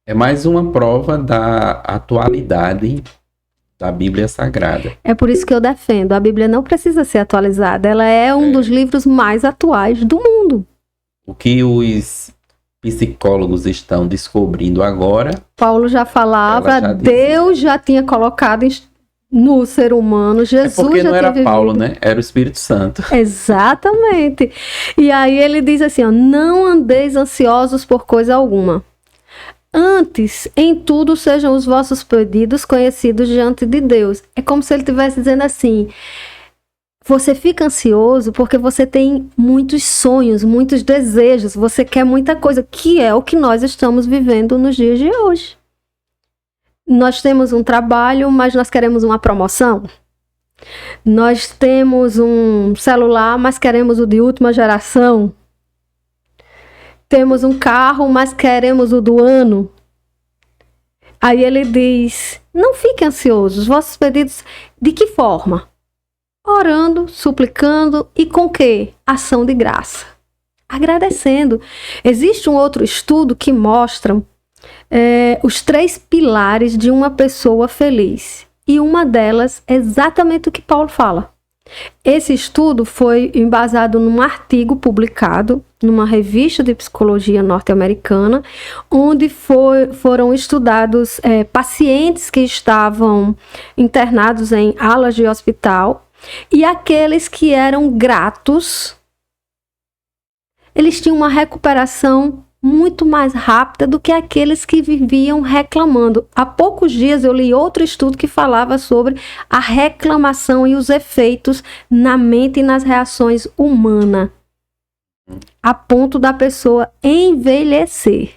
É mais uma prova da atualidade da Bíblia Sagrada. É por isso que eu defendo. A Bíblia não precisa ser atualizada. Ela é um dos livros mais atuais do mundo. O que os psicólogos estão descobrindo agora... Paulo já falava, Deus já tinha colocado no ser humano, Jesus já tinha porque não era vivido. Paulo, né? Era o Espírito Santo. Exatamente. E aí ele diz assim, ó, não andeis ansiosos por coisa alguma. Antes, em tudo, sejam os vossos pedidos conhecidos diante de Deus. É como se ele estivesse dizendo assim, você fica ansioso porque você tem muitos sonhos, muitos desejos, você quer muita coisa, que é o que nós estamos vivendo nos dias de hoje. Nós temos um trabalho, mas nós queremos uma promoção. Nós temos um celular, mas queremos o de última geração. Temos um carro, mas queremos o do ano. Aí ele diz, não fiquem ansiosos, vossos pedidos, de que forma? Orando, suplicando e com quê? Ação de graça. Agradecendo. Existe um outro estudo que mostra os 3 pilares de uma pessoa feliz. E uma delas é exatamente o que Paulo fala. Esse estudo foi embasado num artigo publicado numa revista de psicologia norte-americana, onde foram estudados pacientes que estavam internados em alas de hospital e aqueles que eram gratos, eles tinham uma recuperação muito mais rápida do que aqueles que viviam reclamando. Há poucos dias eu li outro estudo que falava sobre a reclamação e os efeitos na mente e nas reações humanas, a ponto da pessoa envelhecer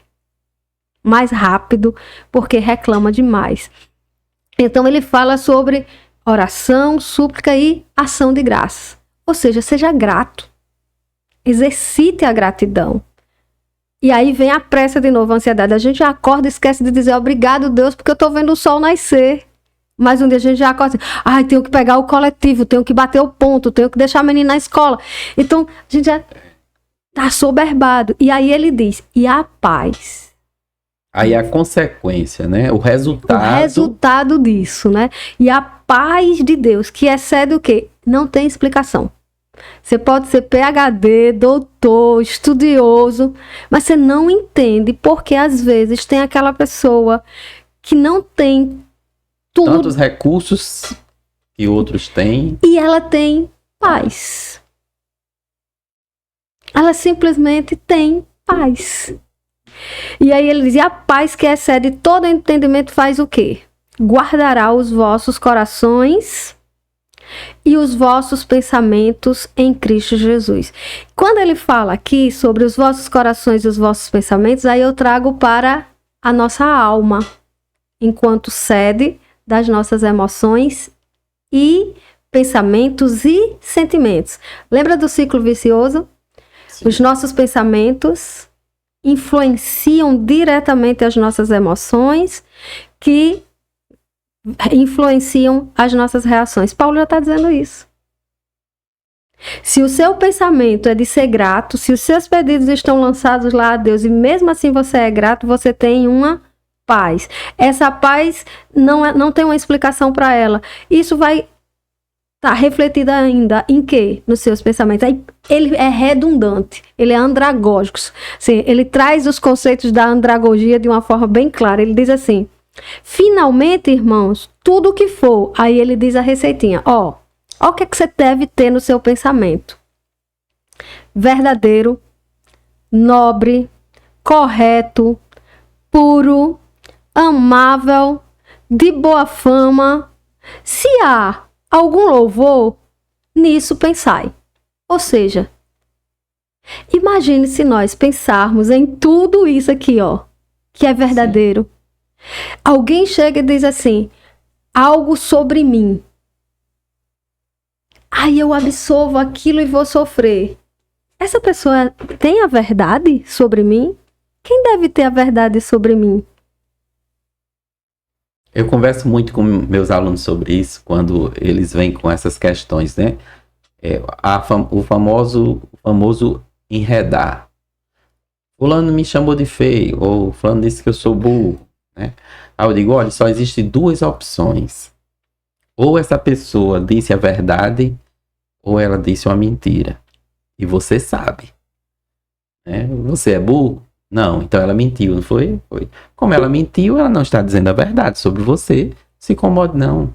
mais rápido porque reclama demais. Então ele fala sobre oração, súplica e ação de graça. Ou seja, seja grato. Exercite a gratidão. E aí vem a pressa de novo, a ansiedade. A gente já acorda e esquece de dizer obrigado, Deus, porque eu tô vendo o sol nascer. Mas um dia a gente já acorda assim, tenho que pegar o coletivo, tenho que bater o ponto, tenho que deixar a menina na escola. Então, a gente já tá soberbado. E aí ele diz, e a paz? Aí a consequência, né? O resultado disso, né? E a paz de Deus, que excede o quê? Não tem explicação. Você pode ser PhD, doutor, estudioso, mas você não entende porque às vezes tem aquela pessoa que não tem tudo. Tantos recursos que outros têm. E ela tem paz. Ela simplesmente tem paz. E aí ele diz, e a paz que excede todo entendimento faz o quê? Guardará os vossos corações e os vossos pensamentos em Cristo Jesus. Quando ele fala aqui sobre os vossos corações e os vossos pensamentos, aí eu trago para a nossa alma, enquanto sede das nossas emoções e pensamentos e sentimentos. Lembra do ciclo vicioso? Sim. Os nossos pensamentos influenciam diretamente as nossas emoções, que influenciam as nossas reações. Paulo já está dizendo isso. Se o seu pensamento é de ser grato, se os seus pedidos estão lançados lá a Deus e mesmo assim você é grato, você tem uma paz. Essa paz não tem uma explicação para ela. Isso vai Tá refletida ainda em quê? Nos seus pensamentos. Aí ele é redundante, ele é andragógico. Assim, ele traz os conceitos da andragogia de uma forma bem clara. Ele diz assim, finalmente, irmãos, tudo o que for, aí ele diz a receitinha, ó o que é que você deve ter no seu pensamento. Verdadeiro, nobre, correto, puro, amável, de boa fama. Se há algum louvor, nisso pensai. Ou seja, imagine se nós pensarmos em tudo isso aqui, ó, que é verdadeiro. Sim. Alguém chega e diz assim, algo sobre mim. Aí eu absorvo aquilo e vou sofrer. Essa pessoa tem a verdade sobre mim? Quem deve ter a verdade sobre mim? Eu converso muito com meus alunos sobre isso, quando eles vêm com essas questões, né? O famoso enredar. Fulano me chamou de feio, ou fulano disse que eu sou burro, né? Aí eu digo, olha, só existem duas opções. Ou essa pessoa disse a verdade, ou ela disse uma mentira. E você sabe. Né? Você é burro? Não, então ela mentiu, não foi? Foi. Como ela mentiu, ela não está dizendo a verdade sobre você. Se incomode, não.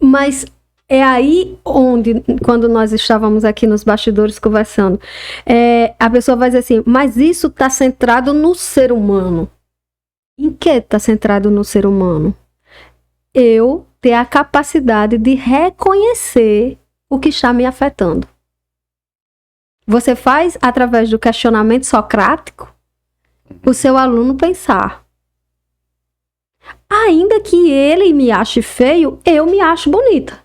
Mas é aí onde, quando nós estávamos aqui nos bastidores conversando, a pessoa vai dizer assim, mas isso está centrado no ser humano. Em que está centrado no ser humano? Eu ter a capacidade de reconhecer o que está me afetando. Você faz, através do questionamento socrático, o seu aluno pensar. Ainda que ele me ache feio, eu me acho bonita.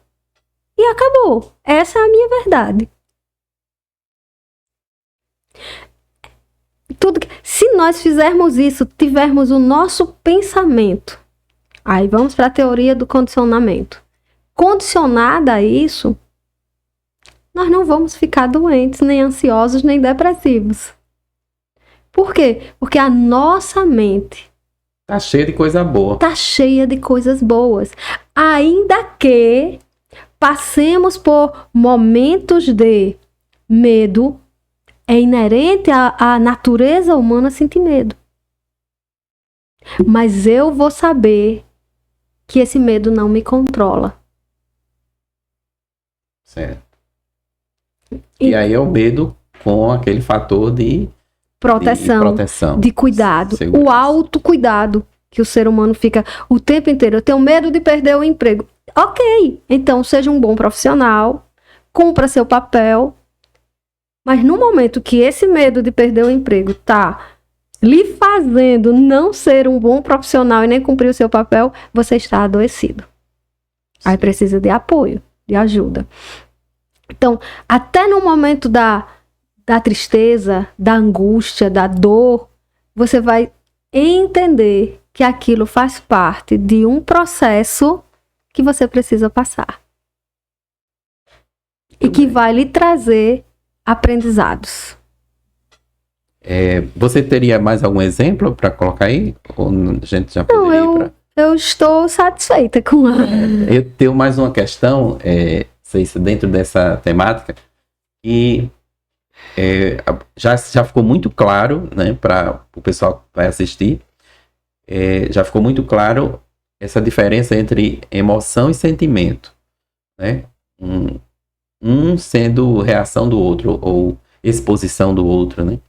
E acabou. Essa é a minha verdade. Se nós fizermos isso, tivermos o nosso pensamento, aí vamos para a teoria do condicionamento. Condicionada a isso, nós não vamos ficar doentes, nem ansiosos, nem depressivos. Por quê? Porque a nossa mente tá cheia de coisa boa. Tá cheia de coisas boas. Ainda que passemos por momentos de medo, é inerente à natureza humana sentir medo. Mas eu vou saber que esse medo não me controla. Certo. E aí é o medo com aquele fator de proteção, de cuidado, segurança. O autocuidado que o ser humano fica o tempo inteiro. Eu tenho medo de perder o emprego. Ok, então seja um bom profissional, cumpra seu papel, mas no momento que esse medo de perder o emprego está lhe fazendo não ser um bom profissional e nem cumprir o seu papel, você está adoecido. Aí precisa de apoio, de ajuda. Então, até no momento da tristeza, da angústia, da dor, você vai entender que aquilo faz parte de um processo que você precisa passar. E que vai lhe trazer aprendizados. Você teria mais algum exemplo para colocar aí? Ou a gente já poderia ir para... Eu estou satisfeita com a... Eu tenho mais uma questão, dentro dessa temática, e já ficou muito claro, né, para o pessoal que vai assistir, já ficou muito claro essa diferença entre emoção e sentimento, né? Um sendo reação do outro, ou exposição do outro, né?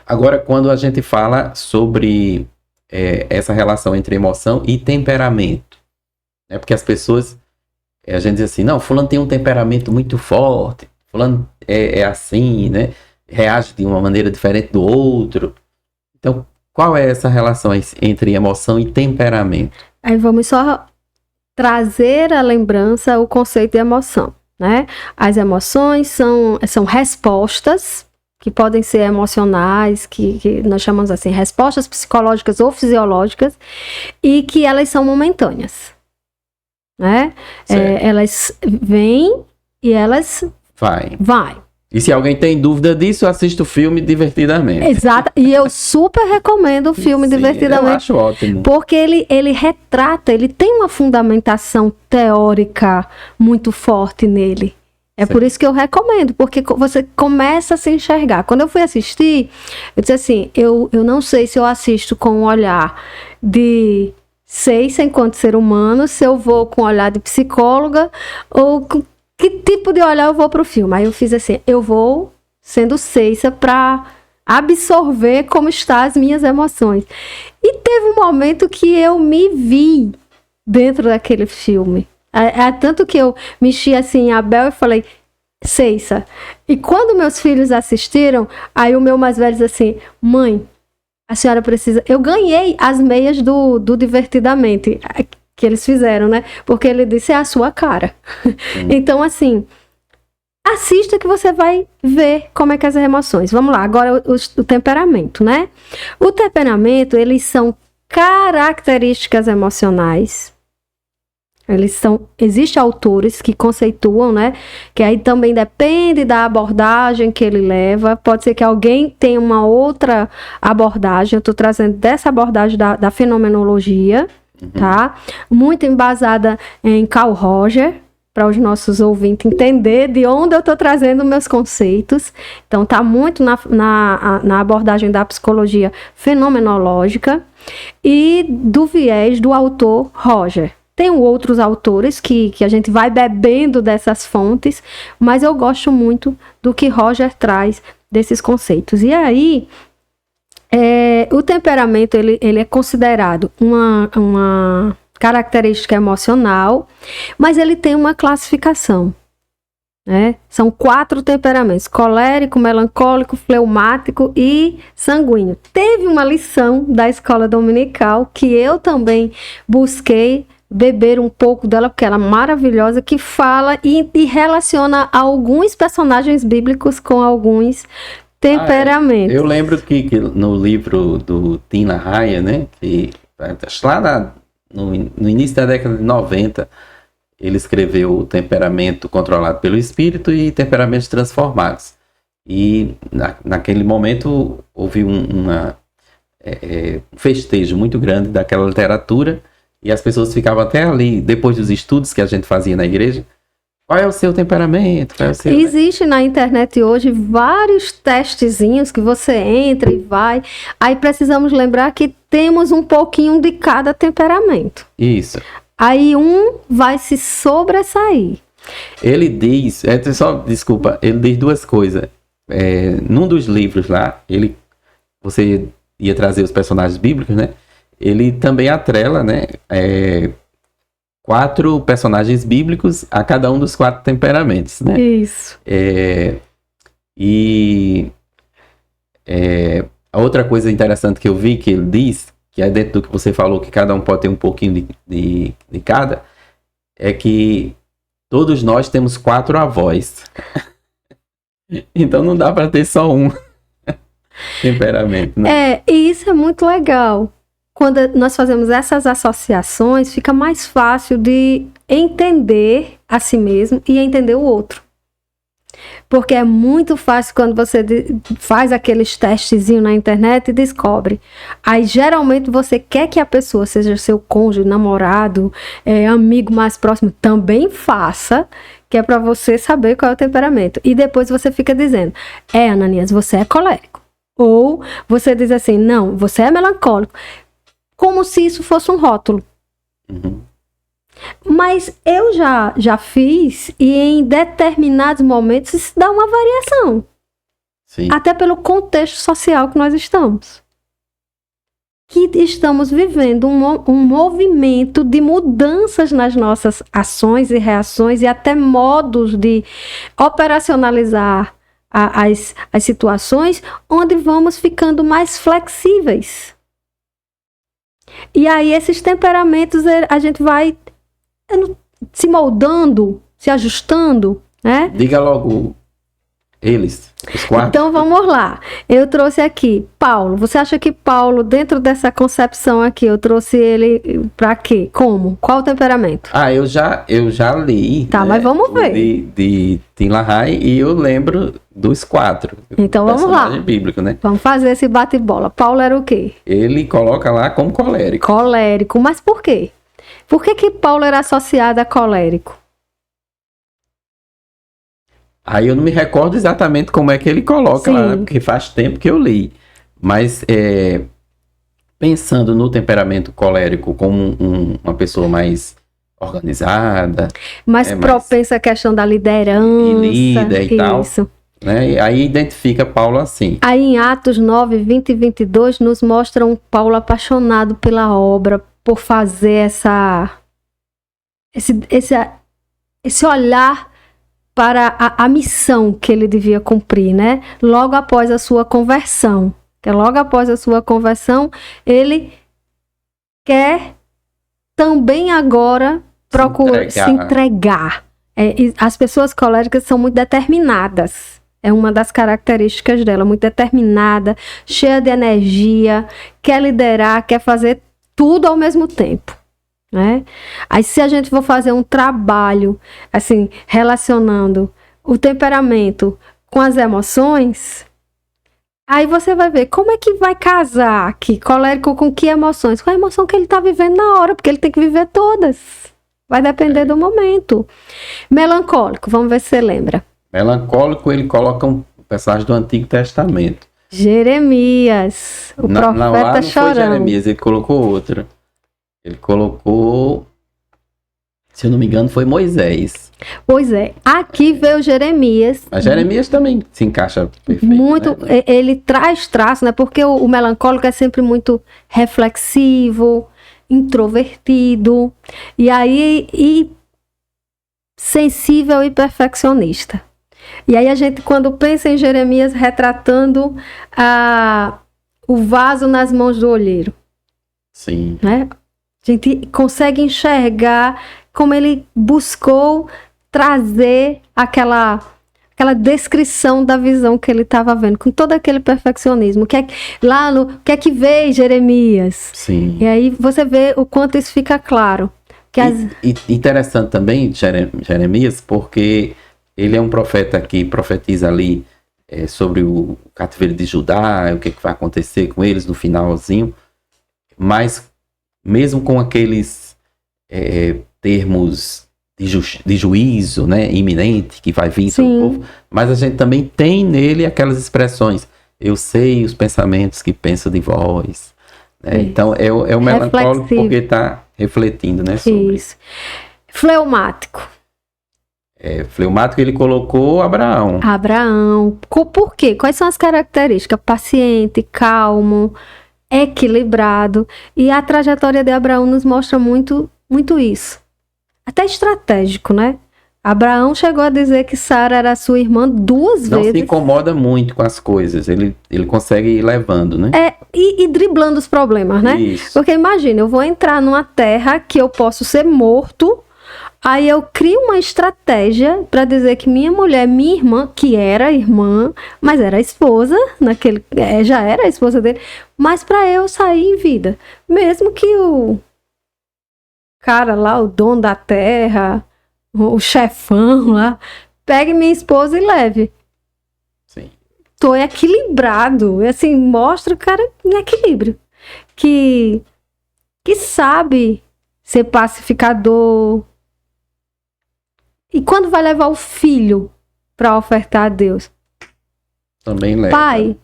Agora, quando a gente fala sobre essa relação entre emoção e temperamento, né? Porque as pessoas, a gente diz assim, não, fulano tem um temperamento muito forte, fulano é assim, né? Reage de uma maneira diferente do outro. Então, qual é essa relação entre emoção e temperamento? Aí vamos só trazer à lembrança o conceito de emoção, né? As emoções são respostas que podem ser emocionais, que nós chamamos assim, respostas psicológicas ou fisiológicas, e que elas são momentâneas, né? Elas vêm e elas... Vai. E se alguém tem dúvida disso, assista o filme Divertidamente. Exato. E eu super recomendo o filme Divertidamente. Eu acho ótimo. Porque ele retrata, ele tem uma fundamentação teórica muito forte nele. É por isso que eu recomendo, porque você começa a se enxergar. Quando eu fui assistir, eu disse assim, eu não sei se eu assisto com um olhar de Ceissa enquanto ser humano, se eu vou com um olhar de psicóloga, ou com que tipo de olhar eu vou pro filme. Aí eu fiz assim, eu vou sendo Ceissa para absorver como estão as minhas emoções. E teve um momento que eu me vi dentro daquele filme. Tanto que eu mexi assim em Abel e falei, Ceissa. E quando meus filhos assistiram, aí o meu mais velho disse assim, mãe, a senhora precisa... Eu ganhei as meias do Divertidamente, que eles fizeram, né? Porque ele disse, é a sua cara. Então, assim, assista que você vai ver como é que as emoções. Vamos lá, agora o temperamento, né? O temperamento, eles são características emocionais. Existem autores que conceituam, né? Que aí também depende da abordagem que ele leva. Pode ser que alguém tenha uma outra abordagem. Eu estou trazendo dessa abordagem da fenomenologia, tá? Muito embasada em Carl Roger, para os nossos ouvintes entender de onde eu estou trazendo meus conceitos. Então, está muito na abordagem da psicologia fenomenológica e do viés do autor Roger. Tem outros autores que a gente vai bebendo dessas fontes, mas eu gosto muito do que Roger traz desses conceitos. E aí, o temperamento ele é considerado uma característica emocional, mas ele tem uma classificação, né? São 4 temperamentos: colérico, melancólico, fleumático e sanguíneo. Teve uma lição da escola dominical que eu também busquei beber um pouco dela, porque ela é maravilhosa, que fala e relaciona alguns personagens bíblicos com alguns temperamentos. Eu lembro que no livro do Tim LaHaye, né, que lá no início da década de 90, ele escreveu o temperamento controlado pelo espírito e temperamentos transformados. E naquele momento houve um festejo muito grande daquela literatura. E as pessoas ficavam até ali, depois dos estudos que a gente fazia na igreja. Qual é o seu temperamento? Existe na internet hoje vários testezinhos que você entra e vai. Aí precisamos lembrar que temos um pouquinho de cada temperamento. Isso. Aí um vai se sobressair. Ele diz, ele diz 2 coisas. Num dos livros lá, você ia trazer os personagens bíblicos, né? Ele também atrela, né, 4 personagens bíblicos a cada um dos 4 temperamentos, né? Isso. A outra coisa interessante que eu vi que ele diz, que é dentro do que você falou, que cada um pode ter um pouquinho de cada, é que todos nós temos 4 avós. Então não dá para ter só um temperamento, né? E isso é muito legal. Quando nós fazemos essas associações, fica mais fácil de entender a si mesmo e entender o outro. Porque é muito fácil quando você faz aqueles testezinhos na internet e descobre. Aí, geralmente, você quer que a pessoa, seja seu cônjuge, namorado, amigo mais próximo, também faça, que é para você saber qual é o temperamento. E depois você fica dizendo, Ananias, você é colérico. Ou você diz assim, não, você é melancólico. Como se isso fosse um rótulo. Uhum. Mas eu já fiz, e em determinados momentos isso dá uma variação. Sim. Até pelo contexto social que nós estamos. Que estamos vivendo um movimento de mudanças nas nossas ações e reações e até modos de operacionalizar as situações, onde vamos ficando mais flexíveis. E aí esses temperamentos a gente vai se moldando, se ajustando, né? Diga logo Eles, os 4. Então vamos lá. Eu trouxe aqui Paulo. Você acha que Paulo, dentro dessa concepção aqui, eu trouxe ele para quê? Como? Qual o temperamento? Eu já li. Tá, né, mas vamos ver. De Tim LaHaye, e eu lembro dos 4. Então vamos lá. Bíblico, né? Vamos fazer esse bate-bola. Paulo era o quê? Ele coloca lá como colérico. Colérico. Mas por quê? Por que Paulo era associado a colérico? Aí eu não me recordo exatamente como é que ele coloca lá, né? Porque faz tempo que eu li. Mas pensando no temperamento colérico como uma pessoa mais organizada, mais propensa à questão da liderança. E líder e tal. Isso. Né? Aí identifica Paulo assim. Aí em Atos 9, 20 e 22 nos mostra um Paulo apaixonado pela obra, por fazer esse olhar para a missão que ele devia cumprir, né? Logo após a sua conversão. Logo após a sua conversão, ele quer também agora se entregar. As pessoas coléricas são muito determinadas. É uma das características dela, muito determinada, cheia de energia, quer liderar, quer fazer tudo ao mesmo tempo. Né? Aí se a gente for fazer um trabalho assim, relacionando o temperamento com as emoções, aí você vai ver como é que vai casar aqui, colérico com que emoções? Com a emoção que ele está vivendo na hora, porque ele tem que viver todas. Vai depender do momento. Melancólico, vamos ver se você lembra. Melancólico, ele coloca um personagem do Antigo Testamento. Jeremias, o profeta lá não chorão. Foi Jeremias, ele colocou outra. Ele colocou, se eu não me engano, foi Moisés. Pois é, aqui veio Jeremias. Mas Jeremias também se encaixa perfeito. Muito, né? Ele traz traço, né? Porque o melancólico é sempre muito reflexivo, introvertido, e sensível e perfeccionista. E aí a gente, quando pensa em Jeremias retratando o vaso nas mãos do olheiro. Sim. Né? A gente consegue enxergar como ele buscou trazer aquela descrição da visão que ele estava vendo, com todo aquele perfeccionismo. Que é que vê Jeremias? Sim. E aí você vê o quanto isso fica claro. Interessante também, Jeremias, porque ele é um profeta que profetiza ali sobre o cativeiro de Judá, o que vai acontecer com eles no finalzinho, mas mesmo com aqueles termos de juízo, né, iminente, que vai vir sobre o povo, mas a gente também tem nele aquelas expressões. Eu sei os pensamentos que penso de vós. Né? Então, é o melancólico porque está refletindo, né, sobre isso. Fleumático. Fleumático, ele colocou Abraão. Por quê? Quais são as características? Paciente, calmo, equilibrado. E a trajetória de Abraão nos mostra muito, muito isso. Até estratégico, né? Abraão chegou a dizer que Sara era sua irmã 2 vezes. Não se incomoda muito com as coisas. Ele consegue ir levando, né? E driblando os problemas, né? Isso. Porque imagina, eu vou entrar numa terra que eu posso ser morto. Aí eu crio uma estratégia para dizer que minha mulher, minha irmã, que era irmã, mas era esposa, já era a esposa dele, mas para eu sair em vida. Mesmo que o cara lá, o dono da terra, o chefão lá, pegue minha esposa e leve. Sim. Tô equilibrado. Assim, mostra o cara em equilíbrio. Que sabe ser pacificador. E quando vai levar o filho para ofertar a Deus? Também leva. Pai,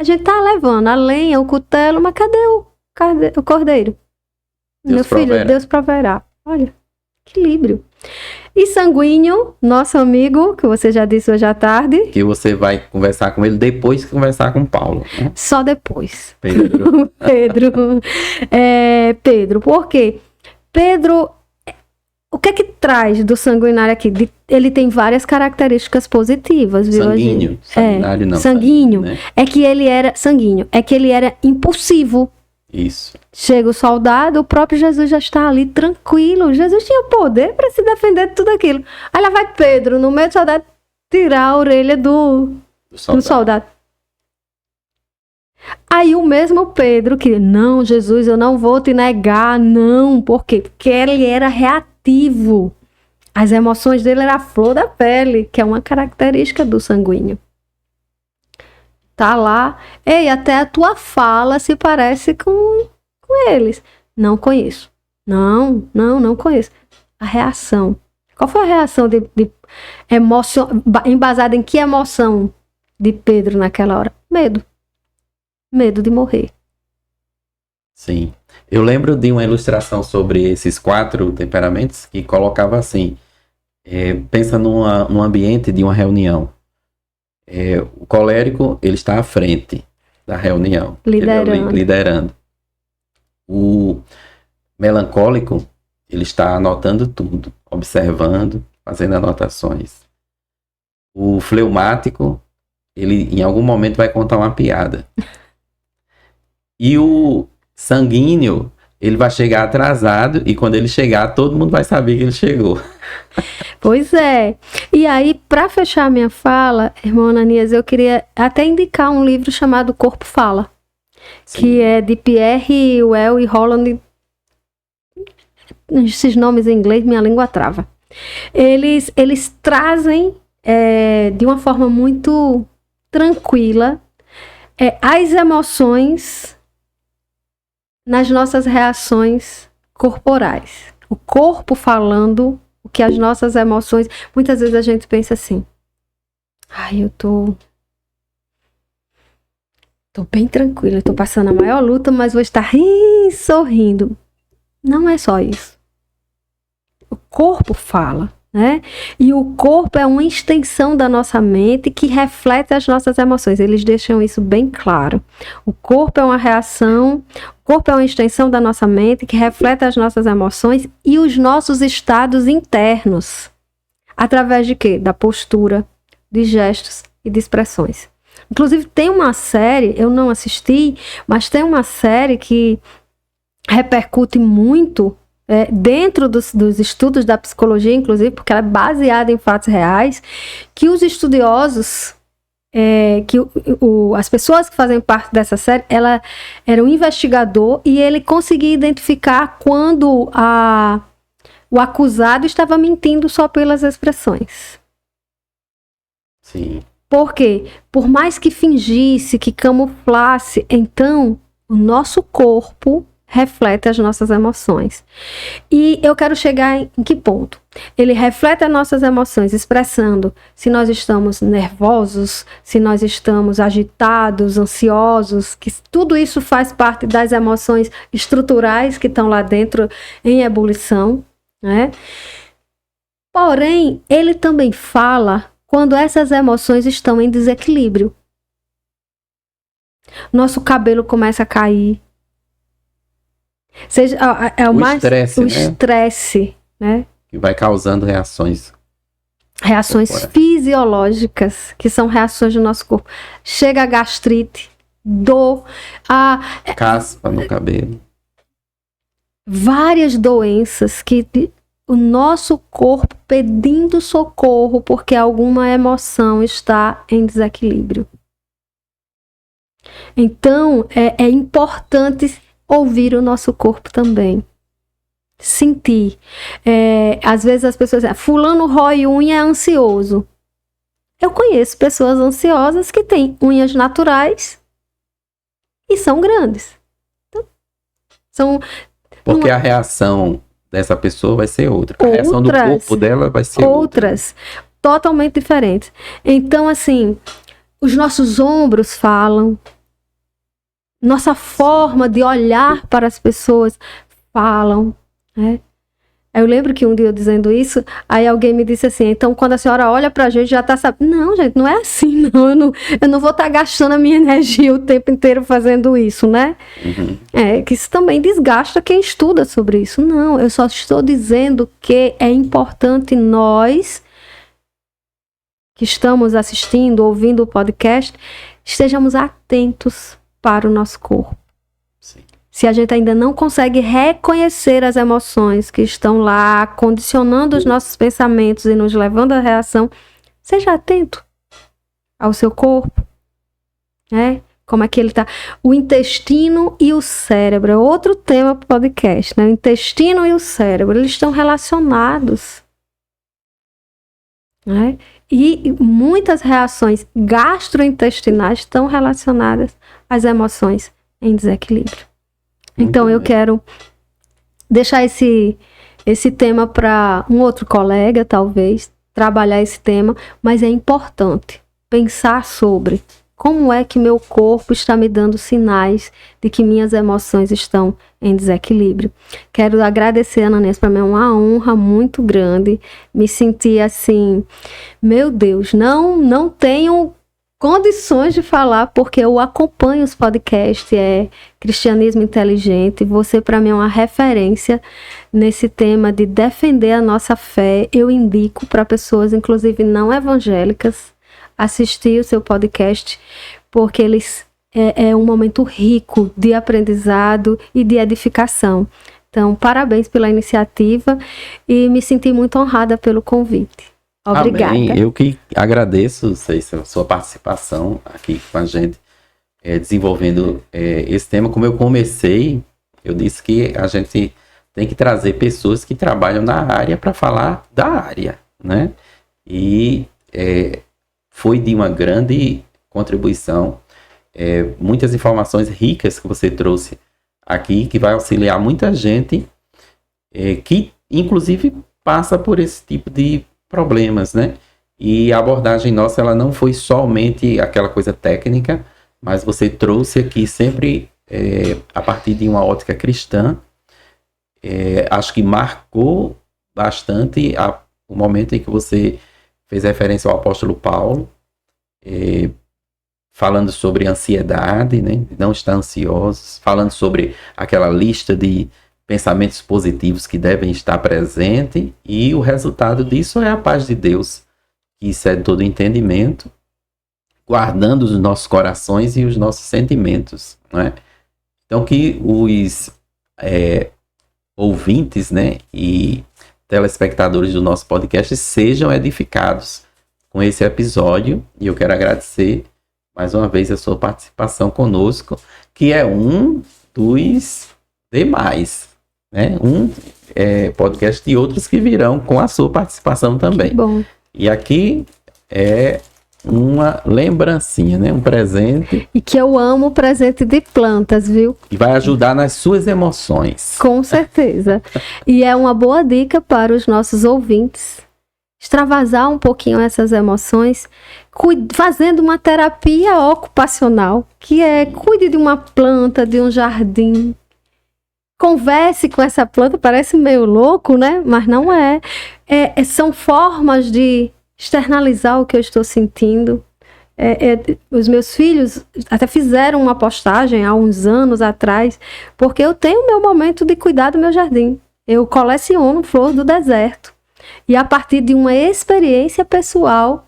a gente tá levando a lenha, o cutelo, mas cadê o cordeiro? Meu filho, Deus proverá. Olha, equilíbrio. E sanguíneo, nosso amigo, que você já disse hoje à tarde. Que você vai conversar com ele depois de conversar com Paulo. Né? Só depois. Pedro. Pedro, por quê? Pedro, o que é que traz do sanguinário aqui? Ele tem várias características positivas, viu? Sanguíneo. Sanguinário não. Sanguíneo. Né? É que ele era sanguíneo. É que ele era impulsivo. Isso. Chega o soldado, o próprio Jesus já está ali tranquilo. Jesus tinha poder para se defender de tudo aquilo. Aí lá vai Pedro, no meio do soldado, tirar a orelha do soldado. Aí o mesmo Pedro que, não, Jesus, eu não vou te negar, não. Por quê? Porque ele era reativo. As emoções dele eram a flor da pele, que é uma característica do sanguíneo. Tá lá, ei, até a tua fala se parece com eles. Não conheço. Não conheço. A reação. Qual foi a reação de emoção, embasada em que emoção de Pedro naquela hora? Medo. Medo de morrer. Sim. Eu lembro de uma ilustração sobre esses 4 temperamentos que colocava assim, pensa num ambiente de uma reunião. O colérico, ele está à frente da reunião. Liderando. O melancólico, ele está anotando tudo, observando, fazendo anotações. O fleumático, ele em algum momento vai contar uma piada. E o sanguíneo, ele vai chegar atrasado e quando ele chegar, todo mundo vai saber que ele chegou. Pois é. E aí, para fechar a minha fala, irmão Ananias, eu queria até indicar um livro chamado Corpo Fala. Sim. Que é de Pierre Well e Holland. Esses nomes em inglês, minha língua trava. Eles trazem de uma forma muito tranquila as emoções nas nossas reações corporais. O corpo falando o que as nossas emoções... Muitas vezes a gente pensa assim, eu tô bem tranquila, eu tô passando a maior luta, mas vou estar sorrindo. Não é só isso. O corpo fala, né? E o corpo é uma extensão da nossa mente que reflete as nossas emoções. Eles deixam isso bem claro. O corpo é uma reação, o corpo é uma extensão da nossa mente que reflete as nossas emoções e os nossos estados internos. Através de quê? Da postura, de gestos e de expressões. Inclusive tem uma série, eu não assisti, mas tem uma série que repercute muito dentro dos estudos da psicologia, inclusive, porque ela é baseada em fatos reais, que os estudiosos, as pessoas que fazem parte dessa série, ela era um investigador e ele conseguia identificar quando o acusado estava mentindo só pelas expressões. Sim. Por quê? Por mais que fingisse, que camuflasse, então o nosso corpo reflete as nossas emoções. E eu quero chegar em que ponto? Ele reflete as nossas emoções, expressando se nós estamos nervosos, se nós estamos agitados, ansiosos, que tudo isso faz parte das emoções estruturais que estão lá dentro em ebulição, né? Porém, ele também fala quando essas emoções estão em desequilíbrio. Nosso cabelo começa a cair. Seja, o estresse, né? Que vai causando reações fisiológicas, que são reações do nosso corpo. Chega a gastrite, dor, caspa no cabelo. Várias doenças que o nosso corpo pedindo socorro porque alguma emoção está em desequilíbrio. Então, é importante ouvir o nosso corpo também. Sentir. Às vezes as pessoas dizem, fulano rói unha, é ansioso. Eu conheço pessoas ansiosas que têm unhas naturais e são grandes. Então, porque a reação dessa pessoa vai ser outra. A reação do corpo dela vai ser outras. Totalmente diferentes. Então, assim, os nossos ombros falam. Nossa forma de olhar para as pessoas falam, né? Eu lembro que um dia eu dizendo isso, aí alguém me disse assim, então quando a senhora olha pra gente, já tá sabendo. Não, gente, não é assim, não. Eu não vou estar gastando a minha energia o tempo inteiro fazendo isso, né? Uhum. Que isso também desgasta quem estuda sobre isso. Não, eu só estou dizendo que é importante nós, que estamos assistindo, ouvindo o podcast, estejamos atentos para o nosso corpo. Sim. Se a gente ainda não consegue reconhecer as emoções que estão lá condicionando os nossos pensamentos e nos levando à reação, Seja atento ao seu corpo, né? Como é que ele tá. O intestino e o cérebro é outro tema para o podcast, né? O intestino e o cérebro, eles estão relacionados, né? E muitas reações gastrointestinais estão relacionadas às emoções em desequilíbrio. Então, eu quero deixar esse tema para um outro colega, talvez, trabalhar esse tema, mas é importante pensar sobre como é que meu corpo está me dando sinais de que minhas emoções estão em desequilíbrio. Quero agradecer, Ananias, para mim é uma honra muito grande. Me sentir assim, meu Deus, não tenho condições de falar, porque eu acompanho os podcasts, Cristianismo Inteligente. Você, para mim, é uma referência nesse tema de defender a nossa fé. Eu indico para pessoas, inclusive não evangélicas, assistir o seu podcast, porque é um momento rico de aprendizado e de edificação. Então, parabéns pela iniciativa e me senti muito honrada pelo convite. Obrigada. Amém. Eu que agradeço, a sua participação aqui com a gente, desenvolvendo esse tema. Como eu comecei, eu disse que a gente tem que trazer pessoas que trabalham na área para falar da área, né? E foi de uma grande contribuição, muitas informações ricas que você trouxe aqui, que vai auxiliar muita gente que, inclusive, passa por esse tipo de problemas, né? E a abordagem nossa, ela não foi somente aquela coisa técnica, mas você trouxe aqui sempre a partir de uma ótica cristã. Acho que marcou bastante o momento em que você fez referência ao apóstolo Paulo, falando sobre ansiedade, né? Não estar ansiosos, falando sobre aquela lista de pensamentos positivos que devem estar presentes, e o resultado disso é a paz de Deus, que excede todo entendimento, guardando os nossos corações e os nossos sentimentos, né? Então, que os ouvintes, né, e telespectadores do nosso podcast sejam edificados com esse episódio, e eu quero agradecer mais uma vez a sua participação conosco, que é um dos demais, né? Podcast e outros que virão com a sua participação também. Que bom. E aqui é uma lembrancinha, né? Um presente. E que eu amo o presente de plantas, viu? E vai ajudar nas suas emoções. Com certeza. E é uma boa dica para os nossos ouvintes extravasar um pouquinho essas emoções, fazendo uma terapia ocupacional, que cuide de uma planta, de um jardim. Converse com essa planta, parece meio louco, né? Mas não é. São formas de externalizar o que eu estou sentindo. Os meus filhos até fizeram uma postagem há uns anos atrás, porque eu tenho meu momento de cuidar do meu jardim. Eu coleciono flor do deserto. E a partir de uma experiência pessoal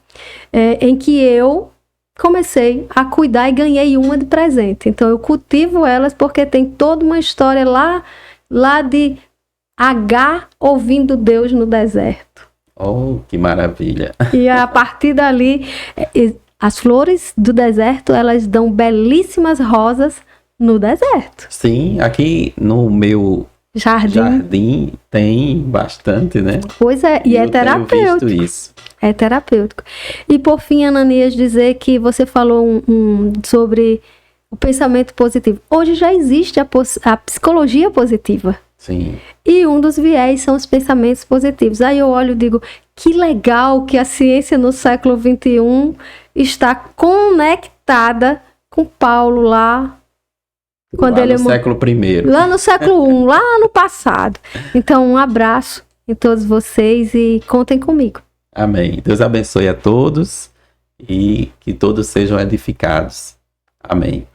em que eu comecei a cuidar e ganhei uma de presente. Então eu cultivo elas porque tem toda uma história lá de Agar ouvindo Deus no deserto. Oh, que maravilha! E a partir dali, as flores do deserto, elas dão belíssimas rosas no deserto. Sim, aqui no meu jardim tem bastante, né? Pois é, e é terapêutico. Tenho visto isso. É terapêutico. E por fim, Ananias, dizer que você falou sobre o pensamento positivo. Hoje já existe a psicologia positiva. Sim. E um dos viés são os pensamentos positivos. Aí eu olho e digo, que legal que a ciência no século XXI está conectada com Paulo lá. Quando ele no século I. Lá no século I, lá no passado. Então, um abraço em todos vocês e contem comigo. Amém. Deus abençoe a todos e que todos sejam edificados. Amém.